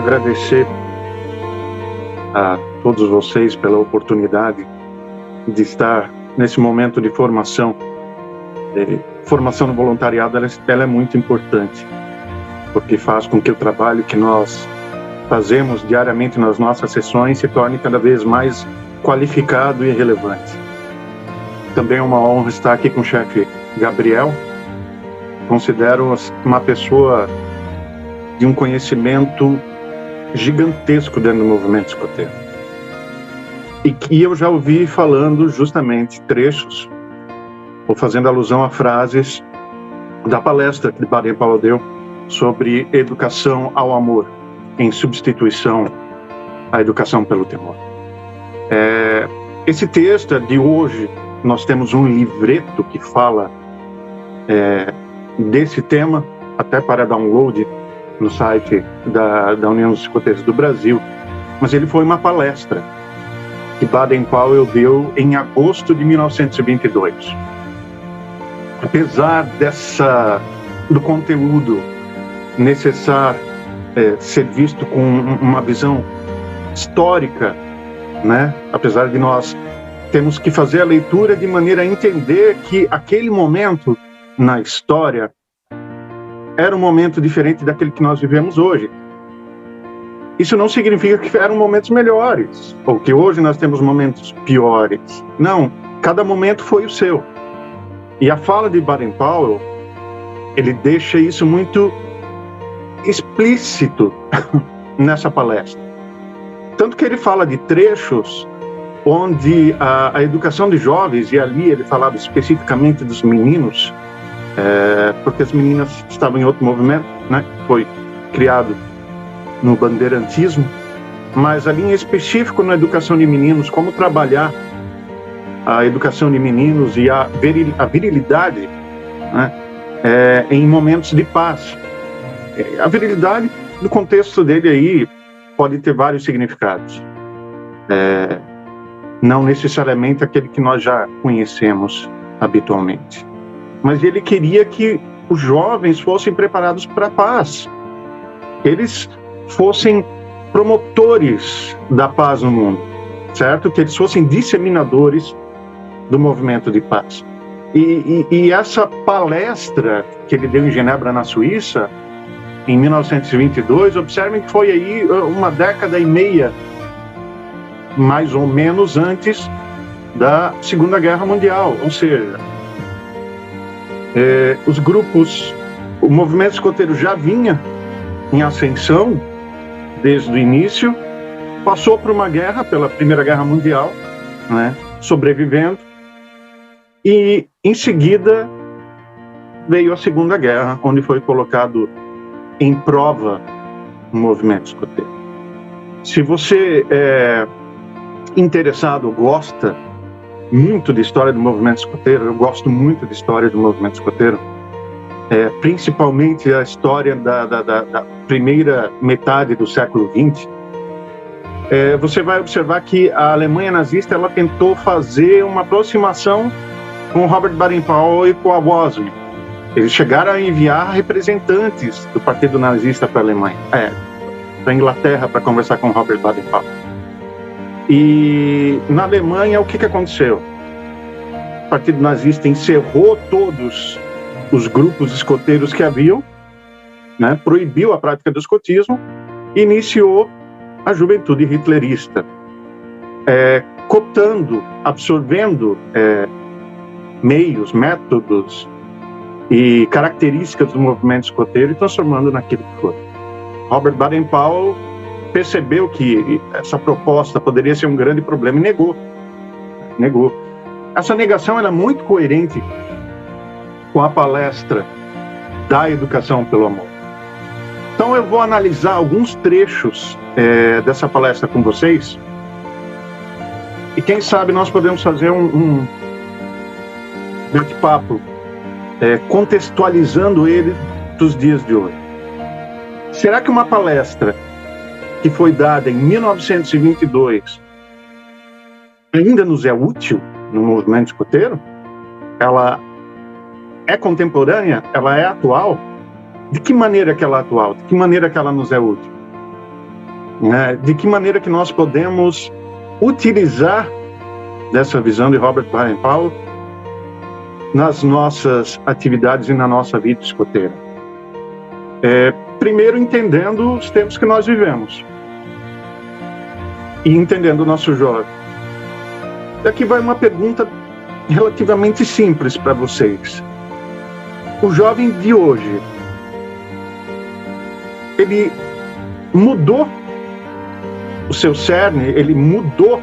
agradecer a todos vocês pela oportunidade de estar nesse momento de formação. Formação no voluntariado, ela é muito importante, porque faz com que o trabalho que nós fazemos diariamente nas nossas sessões se torne cada vez mais qualificado e relevante. Também é uma honra estar aqui com o chefe Gabriel. Considero uma pessoa de um conhecimento gigantesco dentro do movimento escoteiro. E que eu já ouvi falando justamente trechos, ou fazendo alusão a frases da palestra que Baden-Powell deu sobre educação ao amor, em substituição à educação pelo temor. Esse texto de hoje, nós temos um livreto que fala desse tema, até para download no site da União dos Escoteiros do Brasil, mas ele foi uma palestra que Baden-Powell deu em agosto de 1922. Apesar do conteúdo necessário ser visto com uma visão histórica, né? Apesar de nós termos que fazer a leitura de maneira a entender que aquele momento na história era um momento diferente daquele que nós vivemos hoje. Isso não significa que eram momentos melhores, ou que hoje nós temos momentos piores. Não, cada momento foi o seu. E a fala de Baden-Powell, ele deixa isso muito explícito nessa palestra. Tanto que ele fala de trechos onde a educação de jovens, e ali ele falava especificamente dos meninos, porque as meninas estavam em outro movimento, né? Foi criado no bandeirantismo, mas ali em específico na educação de meninos, como trabalhar a educação de meninos e a virilidade, né? Em momentos de paz. A virilidade, no contexto dele aí, pode ter vários significados. Não necessariamente aquele que nós já conhecemos habitualmente. Mas ele queria que os jovens fossem preparados para a paz. Eles fossem promotores da paz no mundo, certo? Que eles fossem disseminadores do movimento de paz. E essa palestra que ele deu em Genebra, na Suíça, em 1922, observem que foi aí uma década e meia, mais ou menos antes da Segunda Guerra Mundial. Ou seja, os grupos, o movimento escoteiro já vinha em ascensão desde o início, passou por uma guerra, pela Primeira Guerra Mundial, né, sobrevivendo, e em seguida veio a Segunda Guerra, onde foi colocado em prova o movimento escoteiro. Se você é interessado, gosta muito de história do movimento escoteiro, eu gosto muito de história do movimento escoteiro, principalmente a história da primeira metade do século XX, você vai observar que a Alemanha nazista ela tentou fazer uma aproximação com Robert Baden-Powell e com a Wasm. Eles chegaram a enviar representantes do Partido Nazista para a Alemanha, para a Inglaterra, para conversar com Robert Baden-Powell. E na Alemanha, o que aconteceu? O Partido Nazista encerrou todos os grupos escoteiros que haviam, né, proibiu a prática do escotismo e iniciou a juventude hitlerista, cooptando, absorvendo meios, métodos e características do movimento escoteiro e transformando naquilo que foi. Robert Baden-Powell percebeu que essa proposta poderia ser um grande problema e negou. Essa negação era muito coerente com a palestra da educação pelo amor. Então eu vou analisar alguns trechos dessa palestra com vocês e quem sabe nós podemos fazer um bate-papo contextualizando ele dos dias de hoje. Será que uma palestra que foi dada em 1922 ainda nos é útil no movimento escoteiro? Ela é contemporânea? Ela é atual? De que maneira que ela é atual? De que maneira que ela nos é útil? né? De que maneira que nós podemos utilizar dessa visão de Robert Baden-Powell nas nossas atividades e na nossa vida escoteira. Primeiro, entendendo os tempos que nós vivemos e entendendo o nosso jovem. Aqui vai uma pergunta relativamente simples para vocês. O jovem de hoje, ele mudou o seu cerne, ele mudou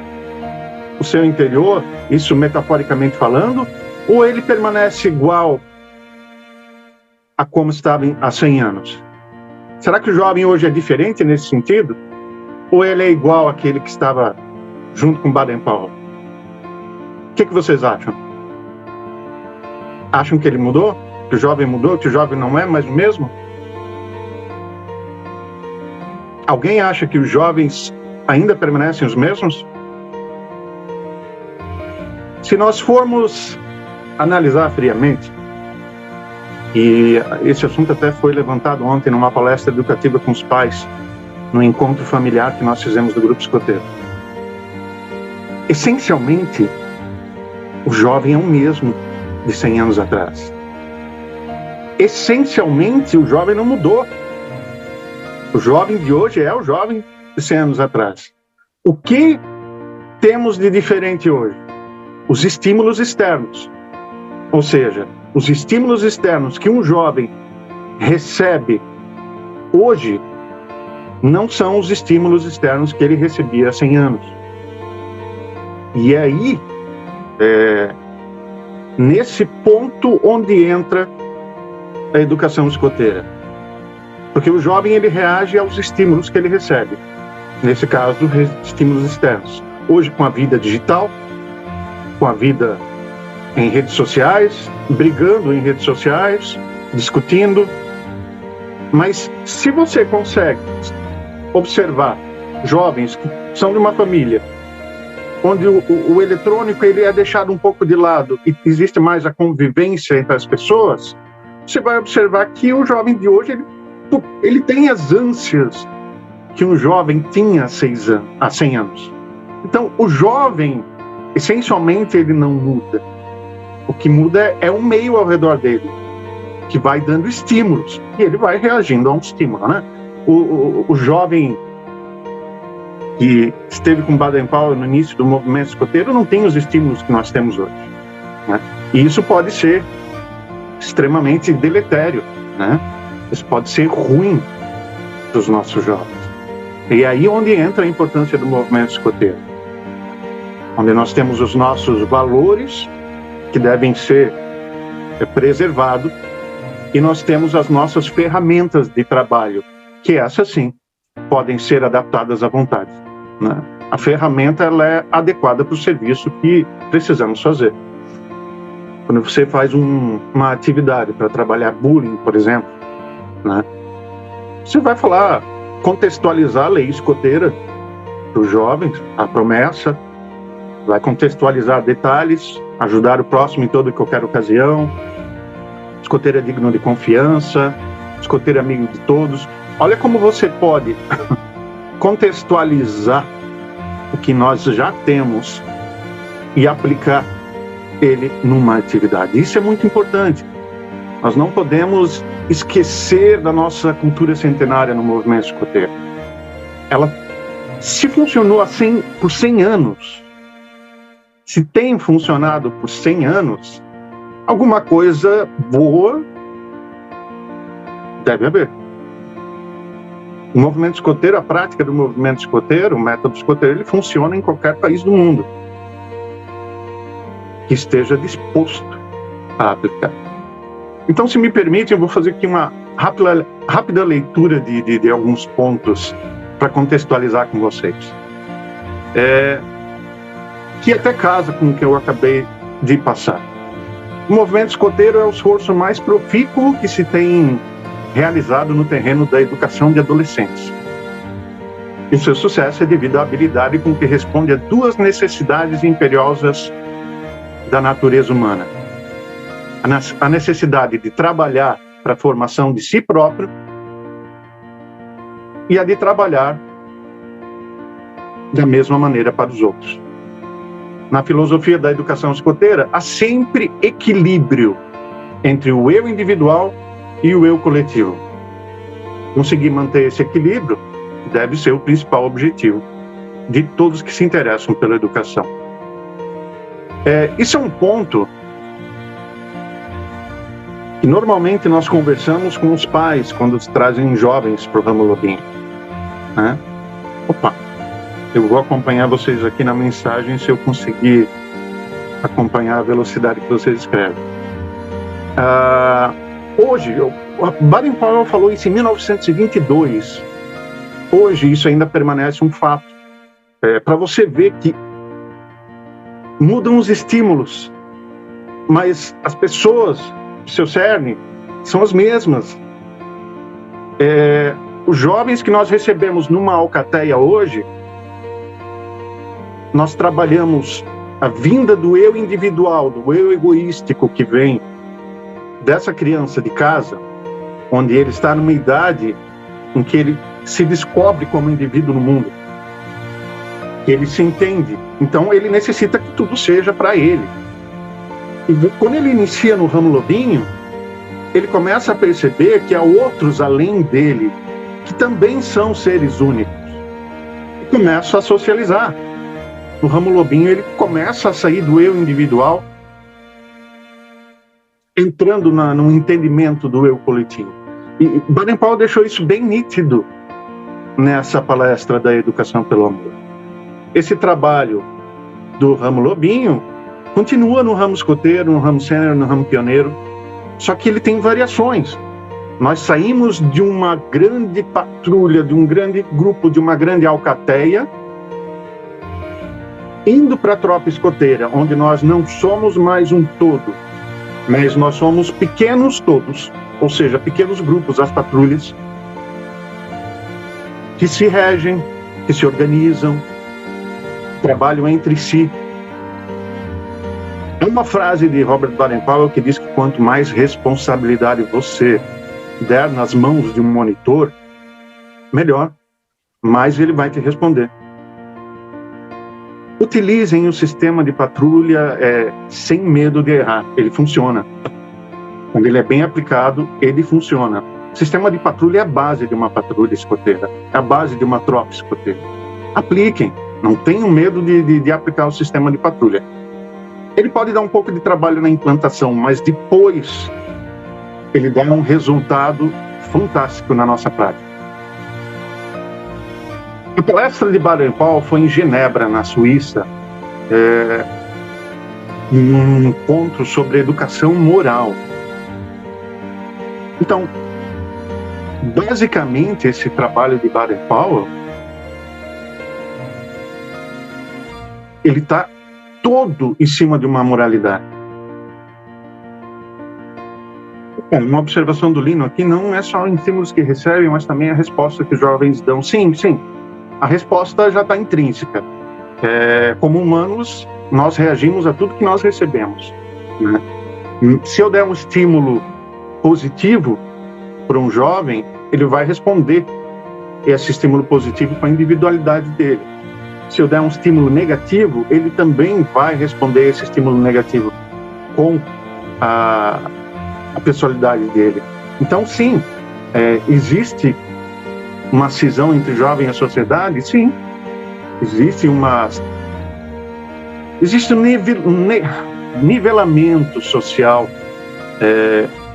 o seu interior, isso metaforicamente falando, ou ele permanece igual a como estava há 100 anos? Será que o jovem hoje é diferente nesse sentido? Ou ele é igual àquele que estava junto com Baden-Powell? O que vocês acham? Acham que ele mudou? Que o jovem mudou? Que o jovem não é mais o mesmo? Alguém acha que os jovens ainda permanecem os mesmos? Se nós formos analisar friamente, e esse assunto até foi levantado ontem numa palestra educativa com os pais, no encontro familiar que nós fizemos do Grupo Escoteiro. Essencialmente, o jovem é o mesmo de 100 anos atrás. Essencialmente, o jovem não mudou. O jovem de hoje é o jovem de 100 anos atrás. O que temos de diferente hoje? Os estímulos externos. Ou seja, os estímulos externos que um jovem recebe hoje não são os estímulos externos que ele recebia há 100 anos. E é aí, nesse ponto onde entra a educação escoteira. Porque o jovem, ele reage aos estímulos que ele recebe. Nesse caso, estímulos externos. Hoje, com a vida digital, com a vida em redes sociais, brigando em redes sociais, discutindo. Mas se você consegue observar jovens que são de uma família onde o eletrônico ele é deixado um pouco de lado e existe mais a convivência entre as pessoas, você vai observar que o jovem de hoje ele tem as ânsias que um jovem tinha há 100 anos. Então, o jovem, essencialmente, ele não muda. O que muda é o meio ao redor dele, que vai dando estímulos, e ele vai reagindo a um estímulo, né? O jovem que esteve com Baden-Powell no início do movimento escoteiro não tem os estímulos que nós temos hoje, né? E isso pode ser extremamente deletério, né? Isso pode ser ruim para os nossos jovens. E é aí onde entra a importância do movimento escoteiro, onde nós temos os nossos valores que devem ser preservados e nós temos as nossas ferramentas de trabalho, que essas sim podem ser adaptadas à vontade, né? A ferramenta ela é adequada para o serviço que precisamos fazer. Quando você faz uma atividade para trabalhar bullying, por exemplo, né? Você vai contextualizar a lei escoteira para os jovens, a promessa, vai contextualizar detalhes, ajudar o próximo em toda e qualquer ocasião, escoteiro é digno de confiança, escoteiro é amigo de todos. Olha como você pode contextualizar o que nós já temos e aplicar ele numa atividade. Isso é muito importante. Nós não podemos esquecer da nossa cultura centenária no movimento escoteiro. Ela, se funcionou por 100 anos, se tem funcionado por 100 anos, alguma coisa boa deve haver. O movimento escoteiro, a prática do movimento escoteiro, o método escoteiro, ele funciona em qualquer país do mundo que esteja disposto a aplicar. Então, se me permite, eu vou fazer aqui uma rápida leitura de alguns pontos para contextualizar com vocês. Que até casa com o que eu acabei de passar. O movimento escoteiro é o esforço mais profícuo que se tem realizado no terreno da educação de adolescentes. E seu sucesso é devido à habilidade com que responde a duas necessidades imperiosas da natureza humana. A necessidade de trabalhar para a formação de si próprio e a de trabalhar da mesma maneira para os outros. Na filosofia da educação escoteira, há sempre equilíbrio entre o eu individual e o eu coletivo. Conseguir manter esse equilíbrio deve ser o principal objetivo de todos que se interessam pela educação. Isso é um ponto que normalmente nós conversamos com os pais quando trazem jovens para o ramo Lobinho, né? Opa, eu vou acompanhar vocês aqui na mensagem se eu conseguir acompanhar a velocidade que vocês escrevem. Hoje, Baden-Powell falou isso em 1922. Hoje isso ainda permanece um fato. Para você ver que mudam os estímulos, mas as pessoas, seu cerne, são as mesmas. Os jovens que nós recebemos numa alcateia hoje, nós trabalhamos a vinda do eu individual, do eu egoístico que vem dessa criança de casa, onde ele está numa idade em que ele se descobre como indivíduo no mundo, que ele se entende, então ele necessita que tudo seja para ele. E quando ele inicia no ramo Lobinho, ele começa a perceber que há outros além dele, que também são seres únicos, e começa a socializar. No ramo Lobinho ele começa a sair do eu individual, entrando no entendimento do eu coletivo. E Baden-Powell deixou isso bem nítido nessa palestra da Educação pelo Amor. Esse trabalho do ramo Lobinho continua no ramo escoteiro, no ramo sênior, no ramo pioneiro, só que ele tem variações. Nós saímos de uma grande patrulha, de um grande grupo, de uma grande alcateia, indo para a tropa escoteira, onde nós não somos mais um todo, mas nós somos pequenos todos, ou seja, pequenos grupos, as patrulhas, que se regem, que se organizam, trabalham entre si. É uma frase de Robert Baden-Powell que diz que quanto mais responsabilidade você der nas mãos de um monitor, melhor, mais ele vai te responder. Utilizem o sistema de patrulha sem medo de errar. Ele funciona. Quando ele é bem aplicado, ele funciona. O sistema de patrulha é a base de uma patrulha escoteira. É a base de uma tropa escoteira. Apliquem. Não tenham medo de aplicar o sistema de patrulha. Ele pode dar um pouco de trabalho na implantação, mas depois ele dá um resultado fantástico na nossa prática. A palestra de Baden-Powell foi em Genebra, na Suíça, um encontro sobre educação moral. Então, basicamente, esse trabalho de Baden-Powell, ele está todo em cima de uma moralidade. Uma observação do Lino aqui, não é só estímulos que recebem, mas também a resposta que os jovens dão. Sim, a resposta já está intrínseca. Como humanos, nós reagimos a tudo que nós recebemos, né? Se eu der um estímulo positivo para um jovem, ele vai responder esse estímulo positivo com a individualidade dele. Se eu der um estímulo negativo, ele também vai responder esse estímulo negativo com a personalidade dele. Então, sim, existe uma cisão entre o jovem e a sociedade? Sim. Existe um nivelamento social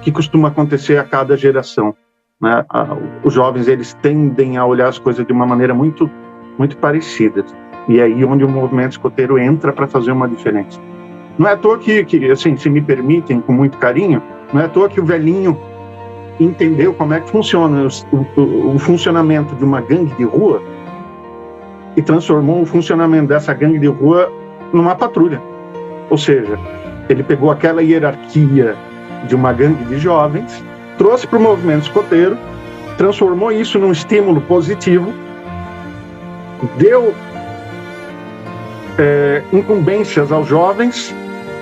que costuma acontecer a cada geração, né? Os jovens, eles tendem a olhar as coisas de uma maneira muito, muito parecida. E é aí onde o movimento escoteiro entra para fazer uma diferença. Não é à toa que, assim, se me permitem, com muito carinho, não é à toa que o velhinho entendeu como é que funciona o funcionamento de uma gangue de rua e transformou o funcionamento dessa gangue de rua numa patrulha. Ou seja, ele pegou aquela hierarquia de uma gangue de jovens, trouxe para o movimento escoteiro, transformou isso num estímulo positivo, deu incumbências aos jovens,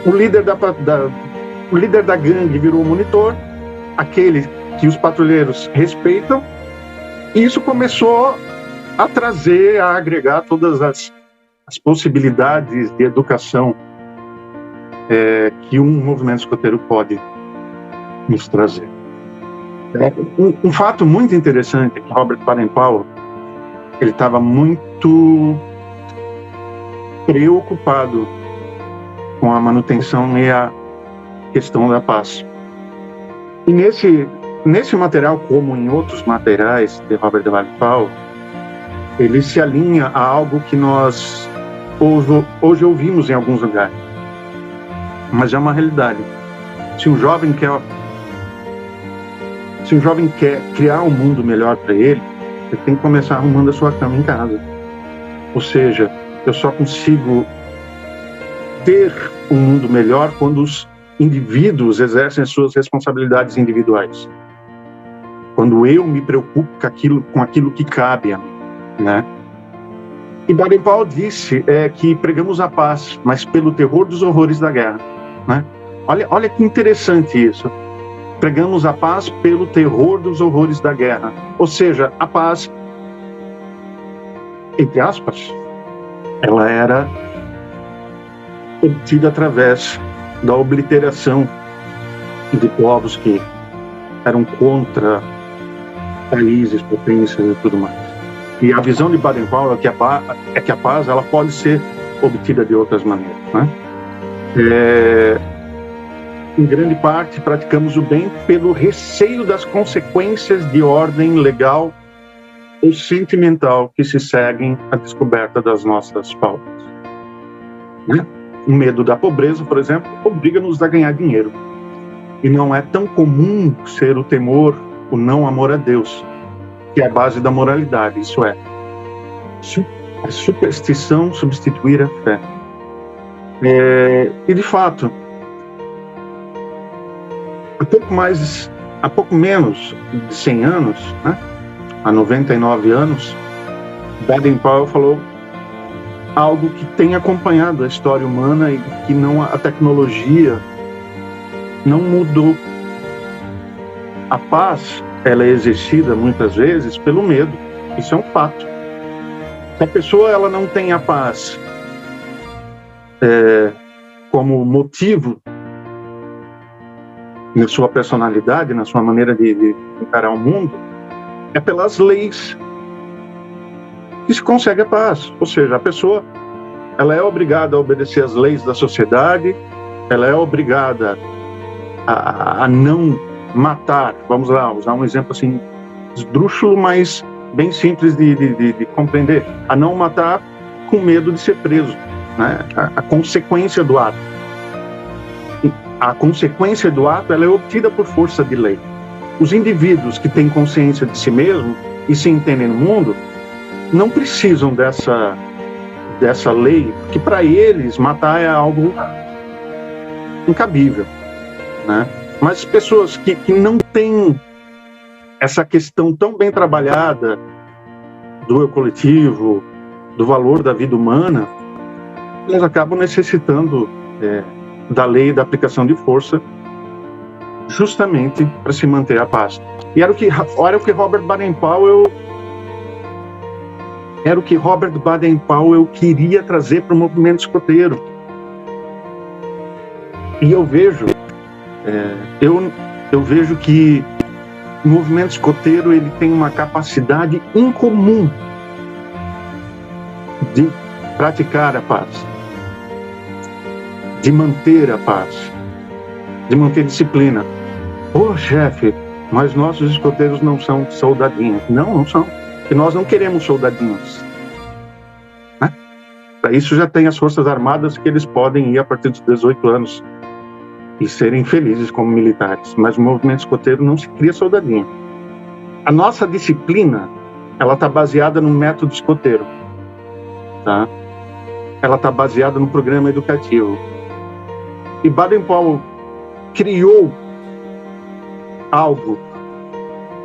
o líder da gangue virou o monitor, aquele que os patrulheiros respeitam, e isso começou a trazer, a agregar todas as possibilidades de educação que um movimento escoteiro pode nos trazer. Um fato muito interessante é que Robert Baden-Powell, ele estava muito preocupado com a manutenção e a questão da paz. E nesse material, como em outros materiais de Robert Baden-Powell, ele se alinha a algo que nós hoje ouvimos em alguns lugares, mas é uma realidade. Se um jovem quer criar um mundo melhor para ele tem que começar arrumando a sua cama em casa. Ou seja, eu só consigo ter um mundo melhor quando os indivíduos exercem as suas responsabilidades individuais. Quando eu me preocupo com aquilo que cabe a mim, né? E Baden-Powell disse que pregamos a paz, mas pelo terror dos horrores da guerra, né? Olha que interessante isso. Pregamos a paz pelo terror dos horrores da guerra. Ou seja, a paz, entre aspas, ela era obtida através da obliteração de povos que eram contra países, potências e tudo mais. E a visão de Baden-Powell é que a paz ela pode ser obtida de outras maneiras, né? Em grande parte, praticamos o bem pelo receio das consequências de ordem legal ou sentimental que se seguem à descoberta das nossas faltas, né? O medo da pobreza, por exemplo, obriga-nos a ganhar dinheiro. E não é tão comum ser o temor, o não amor a Deus, que é a base da moralidade. Isso é, a superstição substituir a fé. E de fato, há pouco menos de 100 anos, né, há 99 anos, Baden-Powell falou algo que tem acompanhado a história humana e que a tecnologia não mudou. A paz, ela é exercida muitas vezes pelo medo. Isso é um fato. Se a pessoa ela não tem a paz como motivo na sua personalidade, na sua maneira de encarar o mundo, é pelas leis que se consegue a paz. Ou seja, a pessoa ela é obrigada a obedecer às leis da sociedade, ela é obrigada a não matar. Vamos lá, usar um exemplo assim, esdrúxulo, mas bem simples de compreender. A não matar com medo de ser preso, né? A consequência do ato. A consequência do ato ela é obtida por força de lei. Os indivíduos que têm consciência de si mesmo e se entendem no mundo não precisam dessa lei, porque para eles matar é algo incabível, né? Mas pessoas que não têm essa questão tão bem trabalhada do eu coletivo, do valor da vida humana, elas acabam necessitando da lei e da aplicação de força justamente para se manter a paz. E era o que Robert Baden-Powell queria trazer para o movimento escoteiro. E eu vejo que o movimento escoteiro ele tem uma capacidade incomum de praticar a paz, de manter a paz, de manter disciplina. Chefe, mas nossos escoteiros não são soldadinhos. Não são. E nós não queremos soldadinhos, né? Para isso já tem as Forças Armadas que eles podem ir a partir dos 18 anos e serem felizes como militares. Mas o movimento escoteiro não se cria soldadinho. A nossa disciplina, ela está baseada no método escoteiro, tá? Ela está baseada no programa educativo. E Baden-Powell criou algo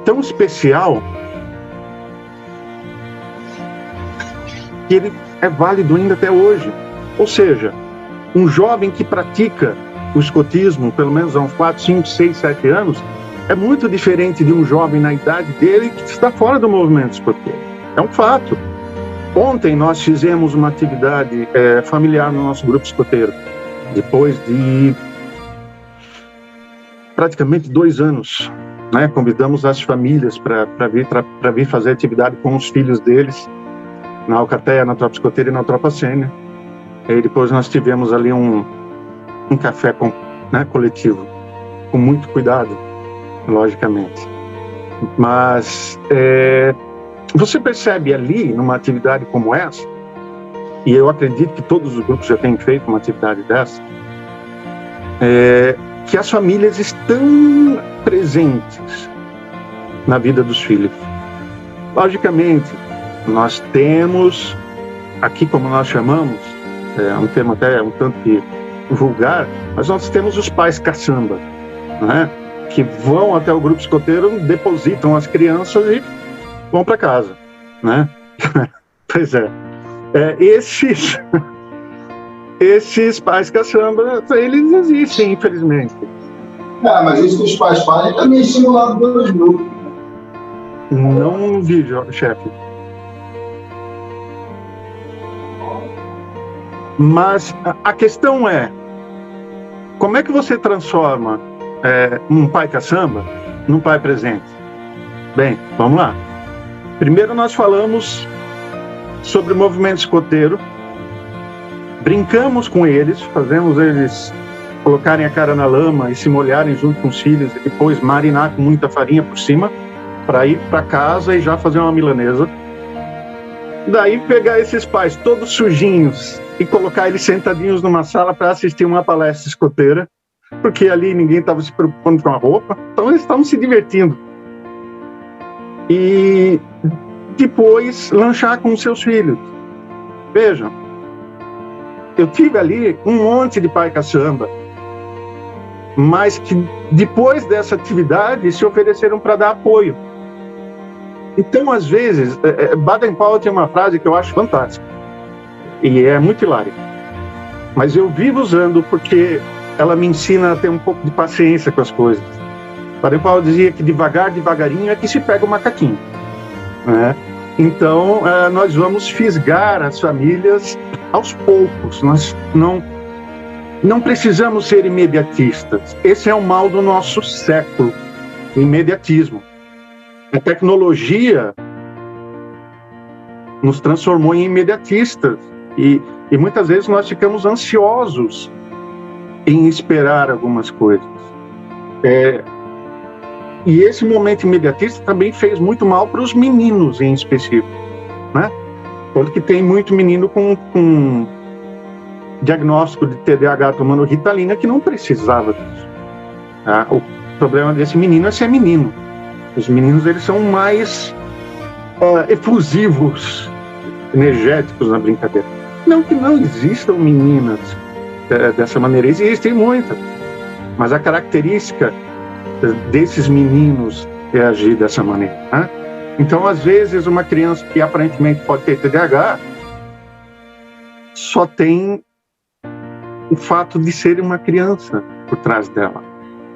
tão especial que ele é válido ainda até hoje. Ou seja, um jovem que pratica o escotismo, pelo menos há uns 4, 5, 6, 7 anos, é muito diferente de um jovem na idade dele que está fora do movimento escoteiro. É um fato. Ontem nós fizemos uma atividade familiar no nosso grupo escoteiro, depois de praticamente 2 anos, né? Convidamos as famílias para vir fazer atividade com os filhos deles, na Alcateia, na Tropa Escoteira e na Tropa Sênior. E depois nós tivemos ali um café coletivo, com muito cuidado, logicamente. Mas você percebe ali, numa atividade como essa, e eu acredito que todos os grupos já têm feito uma atividade dessa, que as famílias estão presentes na vida dos filhos. Logicamente, nós temos, aqui como nós chamamos, um termo até um tanto que vulgar, mas nós temos os pais caçamba, né? Que vão até o grupo escoteiro, depositam as crianças e vão para casa, né? Pois é. Esses pais caçamba, eles existem, infelizmente. Mas isso que os pais fazem também é estimulado pelos grupos. Não vi, chefe. Mas a questão é, como é que você transforma um pai caçamba num pai presente? Bem, vamos lá. Primeiro nós falamos sobre o movimento escoteiro, brincamos com eles, fazemos eles colocarem a cara na lama e se molharem junto com os filhos e depois marinar com muita farinha por cima para ir para casa e já fazer uma milanesa. Daí pegar esses pais todos sujinhos e colocar eles sentadinhos numa sala para assistir uma palestra escoteira, porque ali ninguém estava se preocupando com a roupa, então eles estavam se divertindo. E depois lanchar com seus filhos. Vejam, eu tive ali um monte de pai caçamba, mas que depois dessa atividade se ofereceram para dar apoio. Então, às vezes, Baden-Powell tem uma frase que eu acho fantástica, e é muito hilária, mas eu vivo usando porque ela me ensina a ter um pouco de paciência com as coisas. Baden-Powell dizia que devagarinho é que se pega o macaquinho, né? Então, nós vamos fisgar as famílias aos poucos. Nós não precisamos ser imediatistas. Esse é o mal do nosso século, o imediatismo. A tecnologia nos transformou em imediatistas e muitas vezes nós ficamos ansiosos em esperar algumas coisas. E esse momento imediatista também fez muito mal para os meninos em específico, né? Porque tem muito menino com diagnóstico de TDAH tomando Ritalina que não precisava disso. Tá? O problema desse menino é ser menino. Os meninos, eles são mais efusivos, energéticos na brincadeira. Não que não existam meninas dessa maneira, existem muitas, mas a característica desses meninos é agir dessa maneira, né? Então, às vezes, uma criança que aparentemente pode ter TDAH só tem o fato de ser uma criança por trás dela.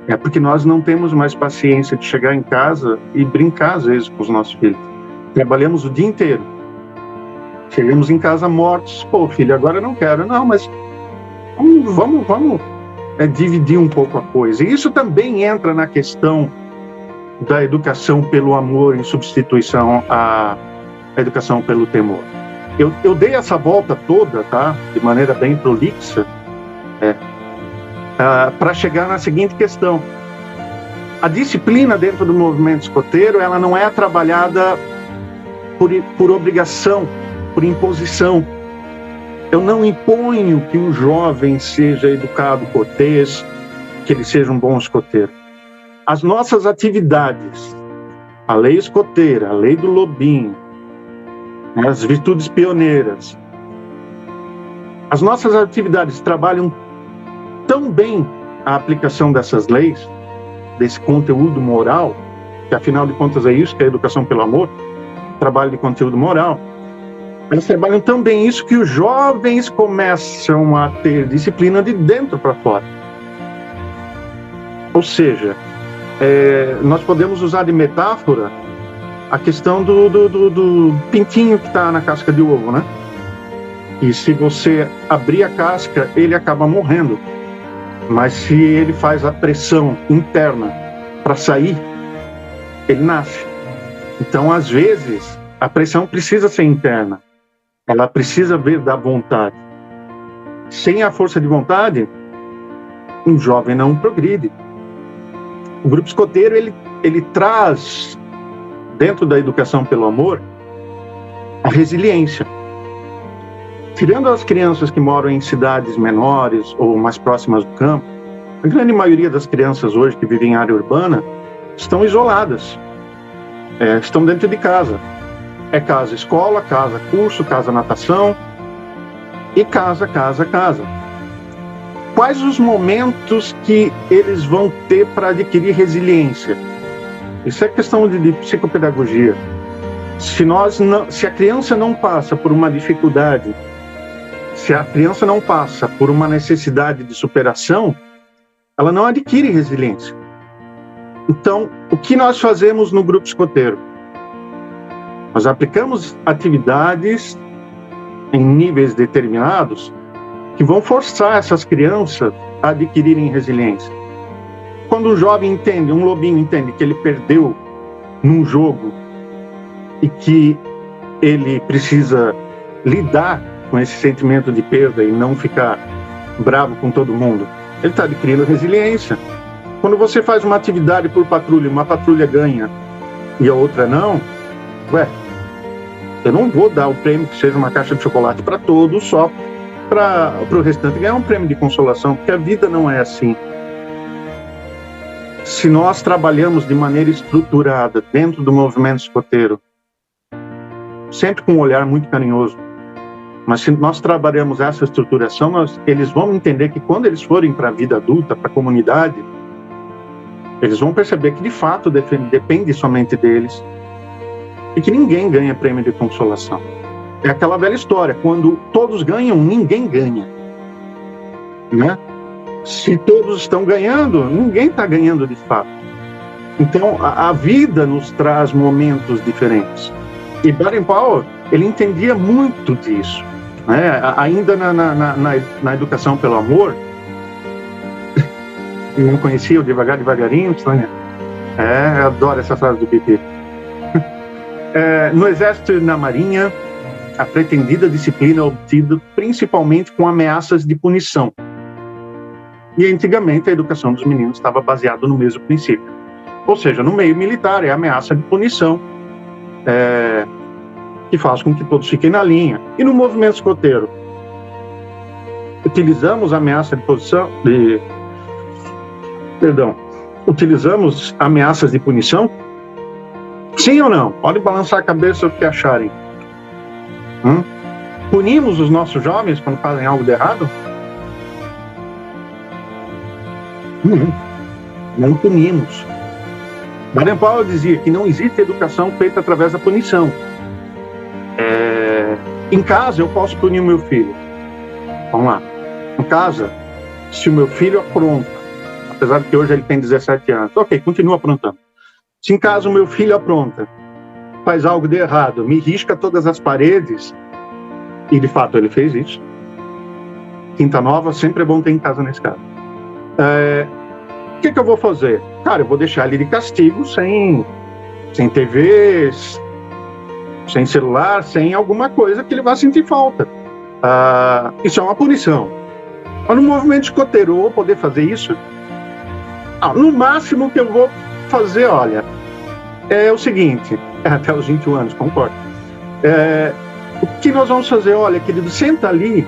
É porque nós não temos mais paciência de chegar em casa e brincar, às vezes, com os nossos filhos. Trabalhamos o dia inteiro. Chegamos em casa mortos. Pô, filho, agora eu não quero. Não, mas vamos dividir um pouco a coisa. E isso também entra na questão da educação pelo amor em substituição à educação pelo temor. Eu dei essa volta toda, tá? De maneira bem prolixa, para chegar na seguinte questão. A disciplina dentro do movimento escoteiro, ela não é trabalhada por obrigação, por imposição. Eu não imponho que um jovem seja educado, cortês, que ele seja um bom escoteiro. As nossas atividades, a lei escoteira, a lei do lobinho, as virtudes pioneiras, as nossas atividades trabalham tão bem a aplicação dessas leis, desse conteúdo moral, que afinal de contas é isso que é a educação pelo amor, trabalho de conteúdo moral. Eles trabalham tão bem isso que os jovens começam a ter disciplina de dentro para fora. Ou seja, nós podemos usar de metáfora a questão do pintinho que está na casca de ovo, né? E se você abrir a casca, ele acaba morrendo. Mas se ele faz a pressão interna para sair, ele nasce. Então, às vezes, a pressão precisa ser interna. Ela precisa vir da vontade. Sem a força de vontade, um jovem não progride. O grupo escoteiro, ele traz, dentro da educação pelo amor, a resiliência. Tirando as crianças que moram em cidades menores ou mais próximas do campo, a grande maioria das crianças hoje que vivem em área urbana estão isoladas, estão dentro de casa. É casa escola, casa curso, casa natação e casa. Quais os momentos que eles vão ter para adquirir resiliência? Isso é questão de psicopedagogia. Se a criança não passa por uma dificuldade, se a criança não passa por uma necessidade de superação, ela não adquire resiliência. Então, o que nós fazemos no grupo escoteiro? Nós aplicamos atividades em níveis determinados que vão forçar essas crianças a adquirirem resiliência. Quando um jovem entende, um lobinho entende que ele perdeu num jogo e que ele precisa lidar com esse sentimento de perda e não ficar bravo com todo mundo, ele está adquirindo resiliência. Quando você faz uma atividade por patrulha, uma patrulha ganha e a outra não, eu não vou dar o prêmio que seja uma caixa de chocolate para todos, só para o restante ganhar um prêmio de consolação, porque a vida não é assim. Se nós trabalhamos de maneira estruturada dentro do movimento escoteiro, sempre com um olhar muito carinhoso, mas se nós trabalhamos essa estruturação, eles vão entender que quando eles forem para a vida adulta, para a comunidade, eles vão perceber que de fato depende somente deles e que ninguém ganha prêmio de consolação. É aquela velha história, quando todos ganham, ninguém ganha, né? Se todos estão ganhando, ninguém está ganhando de fato. Então, a vida nos traz momentos diferentes. E Baden-Powell, ele entendia muito disso, né? Ainda na educação pelo amor, eu não conhecia o devagar, devagarinho, Sônia? Eu adoro essa frase do PT. No Exército e na Marinha, a pretendida disciplina é obtida principalmente com ameaças de punição. E antigamente a educação dos meninos estava baseada no mesmo princípio. Ou seja, no meio militar é a ameaça de punição, que faz com que todos fiquem na linha. E no movimento escoteiro, utilizamos a ameaça de utilizamos ameaças de punição? Sim ou não? Podem balançar a cabeça o que acharem. Punimos os nossos jovens quando fazem algo de errado? Não punimos. Baden-Powell dizia que não existe educação feita através da punição. Em casa eu posso punir o meu filho. Vamos lá. Em casa, se o meu filho apronta, apesar de que hoje ele tem 17 anos, ok, continua aprontando. Se em casa o meu filho apronta, faz algo de errado, me risca todas as paredes, e de fato ele fez isso. Quinta Nova, sempre é bom ter em casa nesse caso. O que eu vou fazer? Cara, eu vou deixar ele de castigo sem TV, sem celular, sem alguma coisa que ele vá sentir falta. Isso é uma punição. Mas no movimento escoteiro, eu vou poder fazer isso? No máximo que eu vou fazer, olha, é o seguinte, até os 21 anos, concordo. O que nós vamos fazer? Olha, querido, senta ali,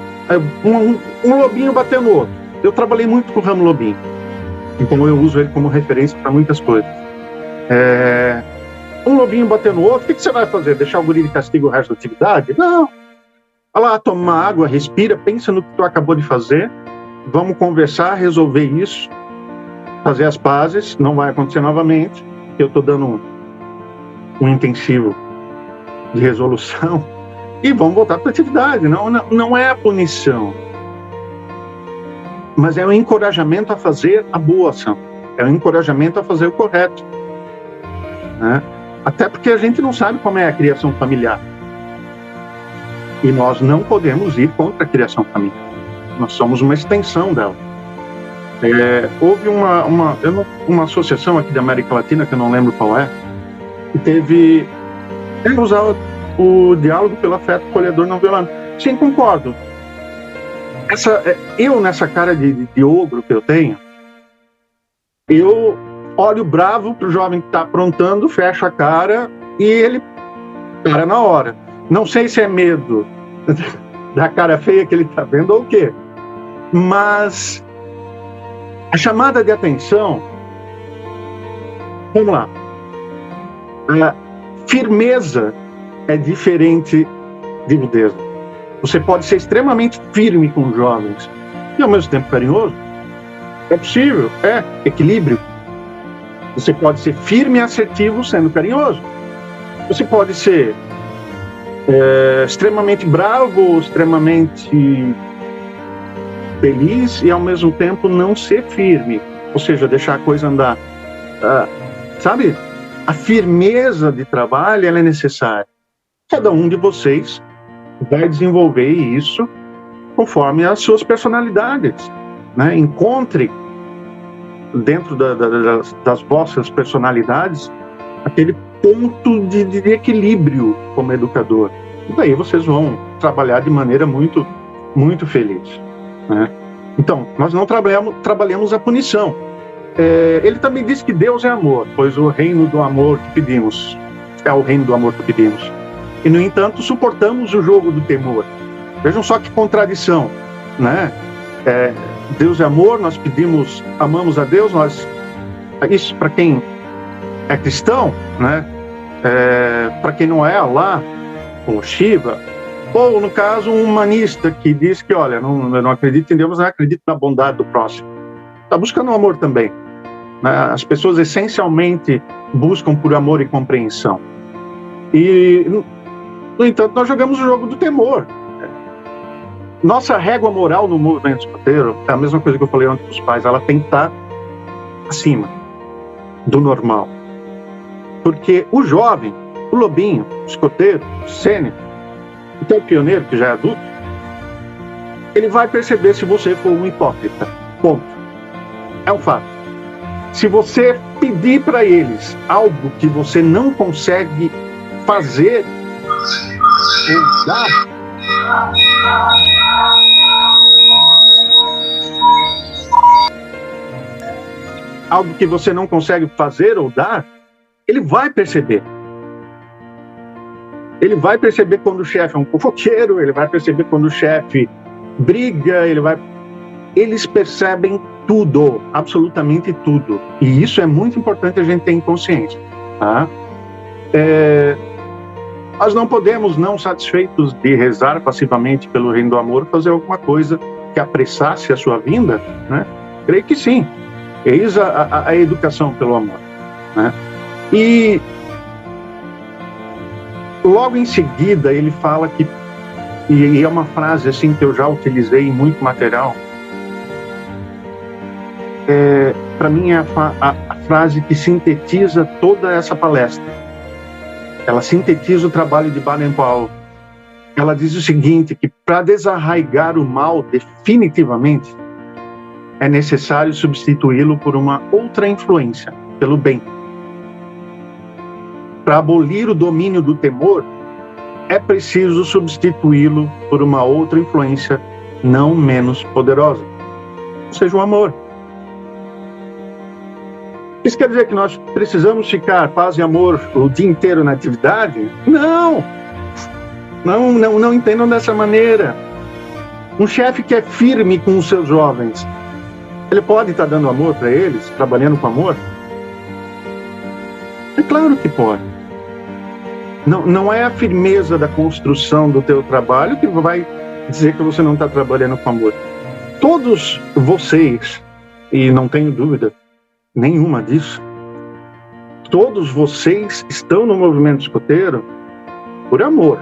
um lobinho bateu no outro. Eu trabalhei muito com o ramo lobinho, então eu uso ele como referência para muitas coisas. Um lobinho bateu no outro, o que você vai fazer? Deixar o guri de castigo o resto da atividade? Não. Vai lá, toma uma água, respira, pensa no que tu acabou de fazer, vamos conversar, resolver isso, fazer as pazes, não vai acontecer novamente. Eu estou dando um intensivo de resolução e vamos voltar para a atividade. Não é a punição, mas é o encorajamento a fazer a boa ação, é o encorajamento a fazer o correto, né? Até porque a gente não sabe como é a criação familiar. E nós não podemos ir contra a criação familiar. Nós somos uma extensão dela. Houve uma associação aqui da América Latina, que eu não lembro qual é, que teve... Ele usava o diálogo pelo afeto colhedor não violento. Sim, concordo. Eu, nessa cara de ogro que eu tenho, eu olho bravo pro jovem que está aprontando, fecho a cara e ele para na hora. Não sei se é medo da cara feia que ele está vendo ou o quê, mas a chamada de atenção, vamos lá, a firmeza é diferente de rudeza. Você pode ser extremamente firme com os jovens e ao mesmo tempo carinhoso. É possível, equilíbrio. Você pode ser firme e assertivo sendo carinhoso. Você pode ser extremamente bravo, extremamente feliz e ao mesmo tempo não ser firme, ou seja, deixar a coisa andar. Sabe? A firmeza de trabalho ela é necessária. Cada um de vocês vai desenvolver isso conforme as suas personalidades, né? Encontre dentro das vossas personalidades aquele ponto de equilíbrio como educador. E daí vocês vão trabalhar de maneira muito, muito feliz, né? Então, nós não trabalhamos a punição. Ele também diz que Deus é amor, pois o reino do amor que pedimos é o reino do amor que pedimos. E, no entanto, suportamos o jogo do temor. Vejam só que contradição, né? Deus é amor, nós pedimos, amamos a Deus, isso para quem é cristão, né? Para quem não é, Allah, ou Shiva, ou, no caso, um humanista que diz que, olha, eu não acredito em Deus, mas eu acredito na bondade do próximo. Está buscando o amor também, né? As pessoas essencialmente buscam por amor e compreensão. E, no entanto, nós jogamos o jogo do temor. Nossa régua moral no movimento escoteiro é a mesma coisa que eu falei antes para os pais, ela tem que estar acima do normal. Porque o jovem, o lobinho, o escoteiro, o sênior, até o pioneiro, que já é adulto, ele vai perceber se você for um hipócrita. Ponto. É um fato. Se você pedir para eles algo que você não consegue fazer ou dar, algo que você não consegue fazer ou dar, ele vai perceber. Ele vai perceber quando o chefe é um fofoqueiro, ele vai perceber quando o chefe briga, eles percebem tudo, absolutamente tudo. E isso é muito importante a gente ter em consciência, tá? Nós não podemos, não satisfeitos de rezar passivamente pelo reino do amor, fazer alguma coisa que apressasse a sua vinda, né? Creio que sim. Eis a educação pelo amor, né? E logo em seguida ele fala que, e é uma frase assim que eu já utilizei em muito material, para mim é a frase que sintetiza toda essa palestra. Ela sintetiza o trabalho de Baden-Powell. Ela diz o seguinte, que para desarraigar o mal definitivamente, é necessário substituí-lo por uma outra influência, pelo bem. Para abolir o domínio do temor, é preciso substituí-lo por uma outra influência não menos poderosa, ou seja, o amor. Isso quer dizer que nós precisamos ficar paz e amor o dia inteiro na atividade? Não! Não entendam dessa maneira. Um chefe que é firme com os seus jovens, ele pode estar dando amor para eles, trabalhando com amor? É claro que pode. Não é a firmeza da construção do teu trabalho que vai dizer que você não está trabalhando com amor. Todos vocês, e não tenho dúvida nenhuma disso, todos vocês estão no movimento escoteiro por amor.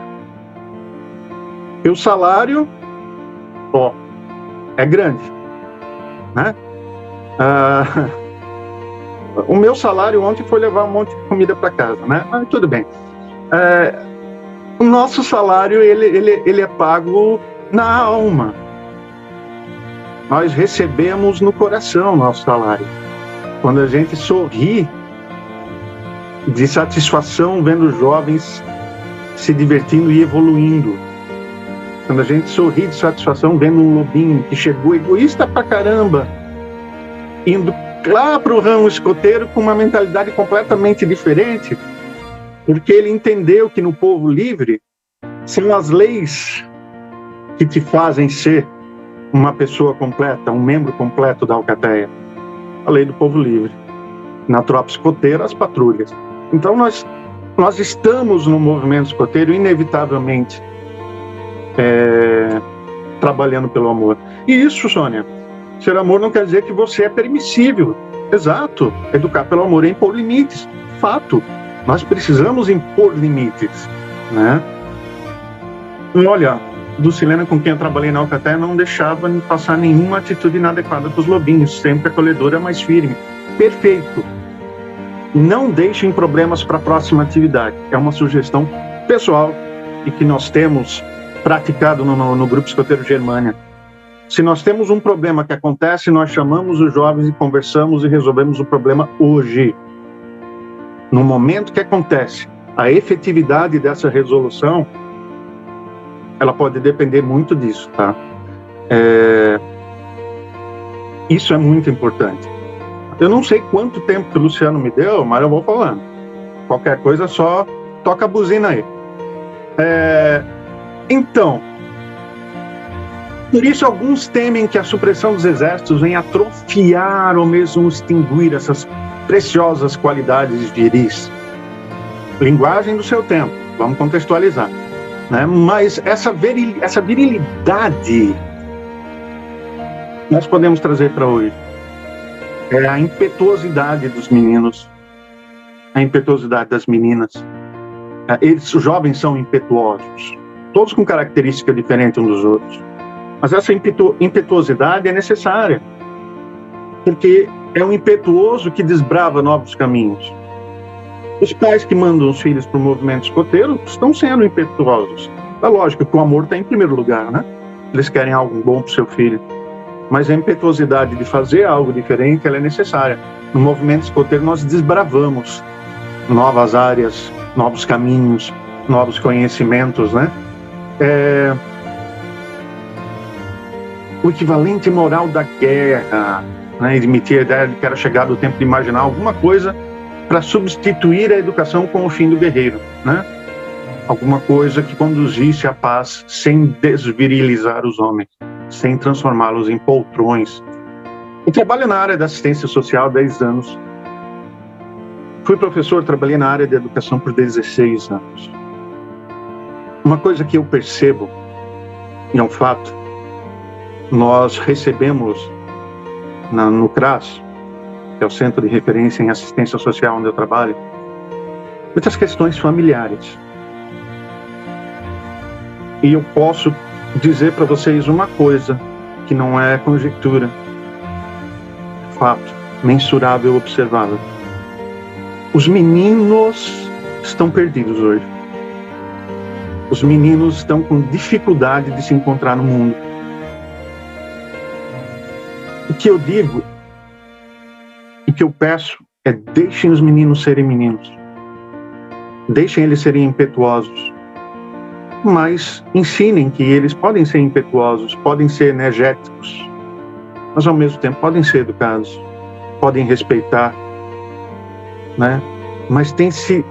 E o salário, é grande, né? O meu salário ontem foi levar um monte de comida para casa, né? Mas tudo bem. O nosso salário, ele é pago na alma. Nós recebemos no coração o nosso salário. Quando a gente sorri de satisfação vendo jovens se divertindo e evoluindo. Quando a gente sorri de satisfação vendo um lobinho que chegou egoísta pra caramba, indo lá pro ramo escoteiro com uma mentalidade completamente diferente, porque ele entendeu que no povo livre são as leis que te fazem ser uma pessoa completa, um membro completo da alcateia. A lei do povo livre. Na tropa escoteira, as patrulhas. Então nós estamos no movimento escoteiro inevitavelmente trabalhando pelo amor. E isso, Sônia, ser amor não quer dizer que você é permissível. Exato. Educar pelo amor é impor limites. Fato. Nós precisamos impor limites, né? Olha, Dulcilena, com quem eu trabalhei na alcateia, não deixava me passar nenhuma atitude inadequada para os lobinhos, sempre acolhedora, mais firme. Perfeito. Não deixem problemas para a próxima atividade. É uma sugestão pessoal e que nós temos praticado no Grupo Escoteiro Germânia. Se nós temos um problema que acontece, nós chamamos os jovens e conversamos e resolvemos o problema hoje. No momento que acontece, a efetividade dessa resolução, ela pode depender muito disso, tá? Isso é muito importante. Eu não sei quanto tempo que o Luciano me deu, mas eu vou falando. Qualquer coisa, só toca a buzina aí. Então, por isso alguns temem que a supressão dos exércitos venha atrofiar ou mesmo extinguir essas preciosas qualidades viris. Linguagem do seu tempo, vamos contextualizar. Né? Mas essa virilidade nós podemos trazer para hoje. É a impetuosidade dos meninos, a impetuosidade das meninas. Os jovens são impetuosos, todos com características diferentes uns dos outros. Mas essa impetuosidade é necessária, porque é um impetuoso que desbrava novos caminhos. Os pais que mandam os filhos para o movimento escoteiro estão sendo impetuosos. É lógico que o amor está em primeiro lugar, né? Eles querem algo bom para o seu filho. Mas a impetuosidade de fazer algo diferente, ela é necessária. No movimento escoteiro nós desbravamos novas áreas, novos caminhos, novos conhecimentos, né? O equivalente moral da guerra, né? Admitir a ideia de que era chegado o tempo de imaginar alguma coisa para substituir a educação com o fim do guerreiro, né? Alguma coisa que conduzisse à paz sem desvirilizar os homens, sem transformá-los em poltrões. Eu trabalho na área da assistência social há 10 anos. Fui professor, trabalhei na área de educação por 16 anos. Uma coisa que eu percebo, e é um fato, nós recebemos no CRAS, que é o Centro de Referência em Assistência Social onde eu trabalho, muitas questões familiares. E eu posso dizer para vocês uma coisa que não é conjectura, é fato, mensurável, observável. Os meninos estão perdidos hoje. Os meninos estão com dificuldade de se encontrar no mundo. O que eu digo, o que eu peço é: deixem os meninos serem meninos. Deixem eles serem impetuosos. Mas ensinem que eles podem ser impetuosos, podem ser energéticos, mas ao mesmo tempo podem ser educados, podem respeitar, né? Mas tem se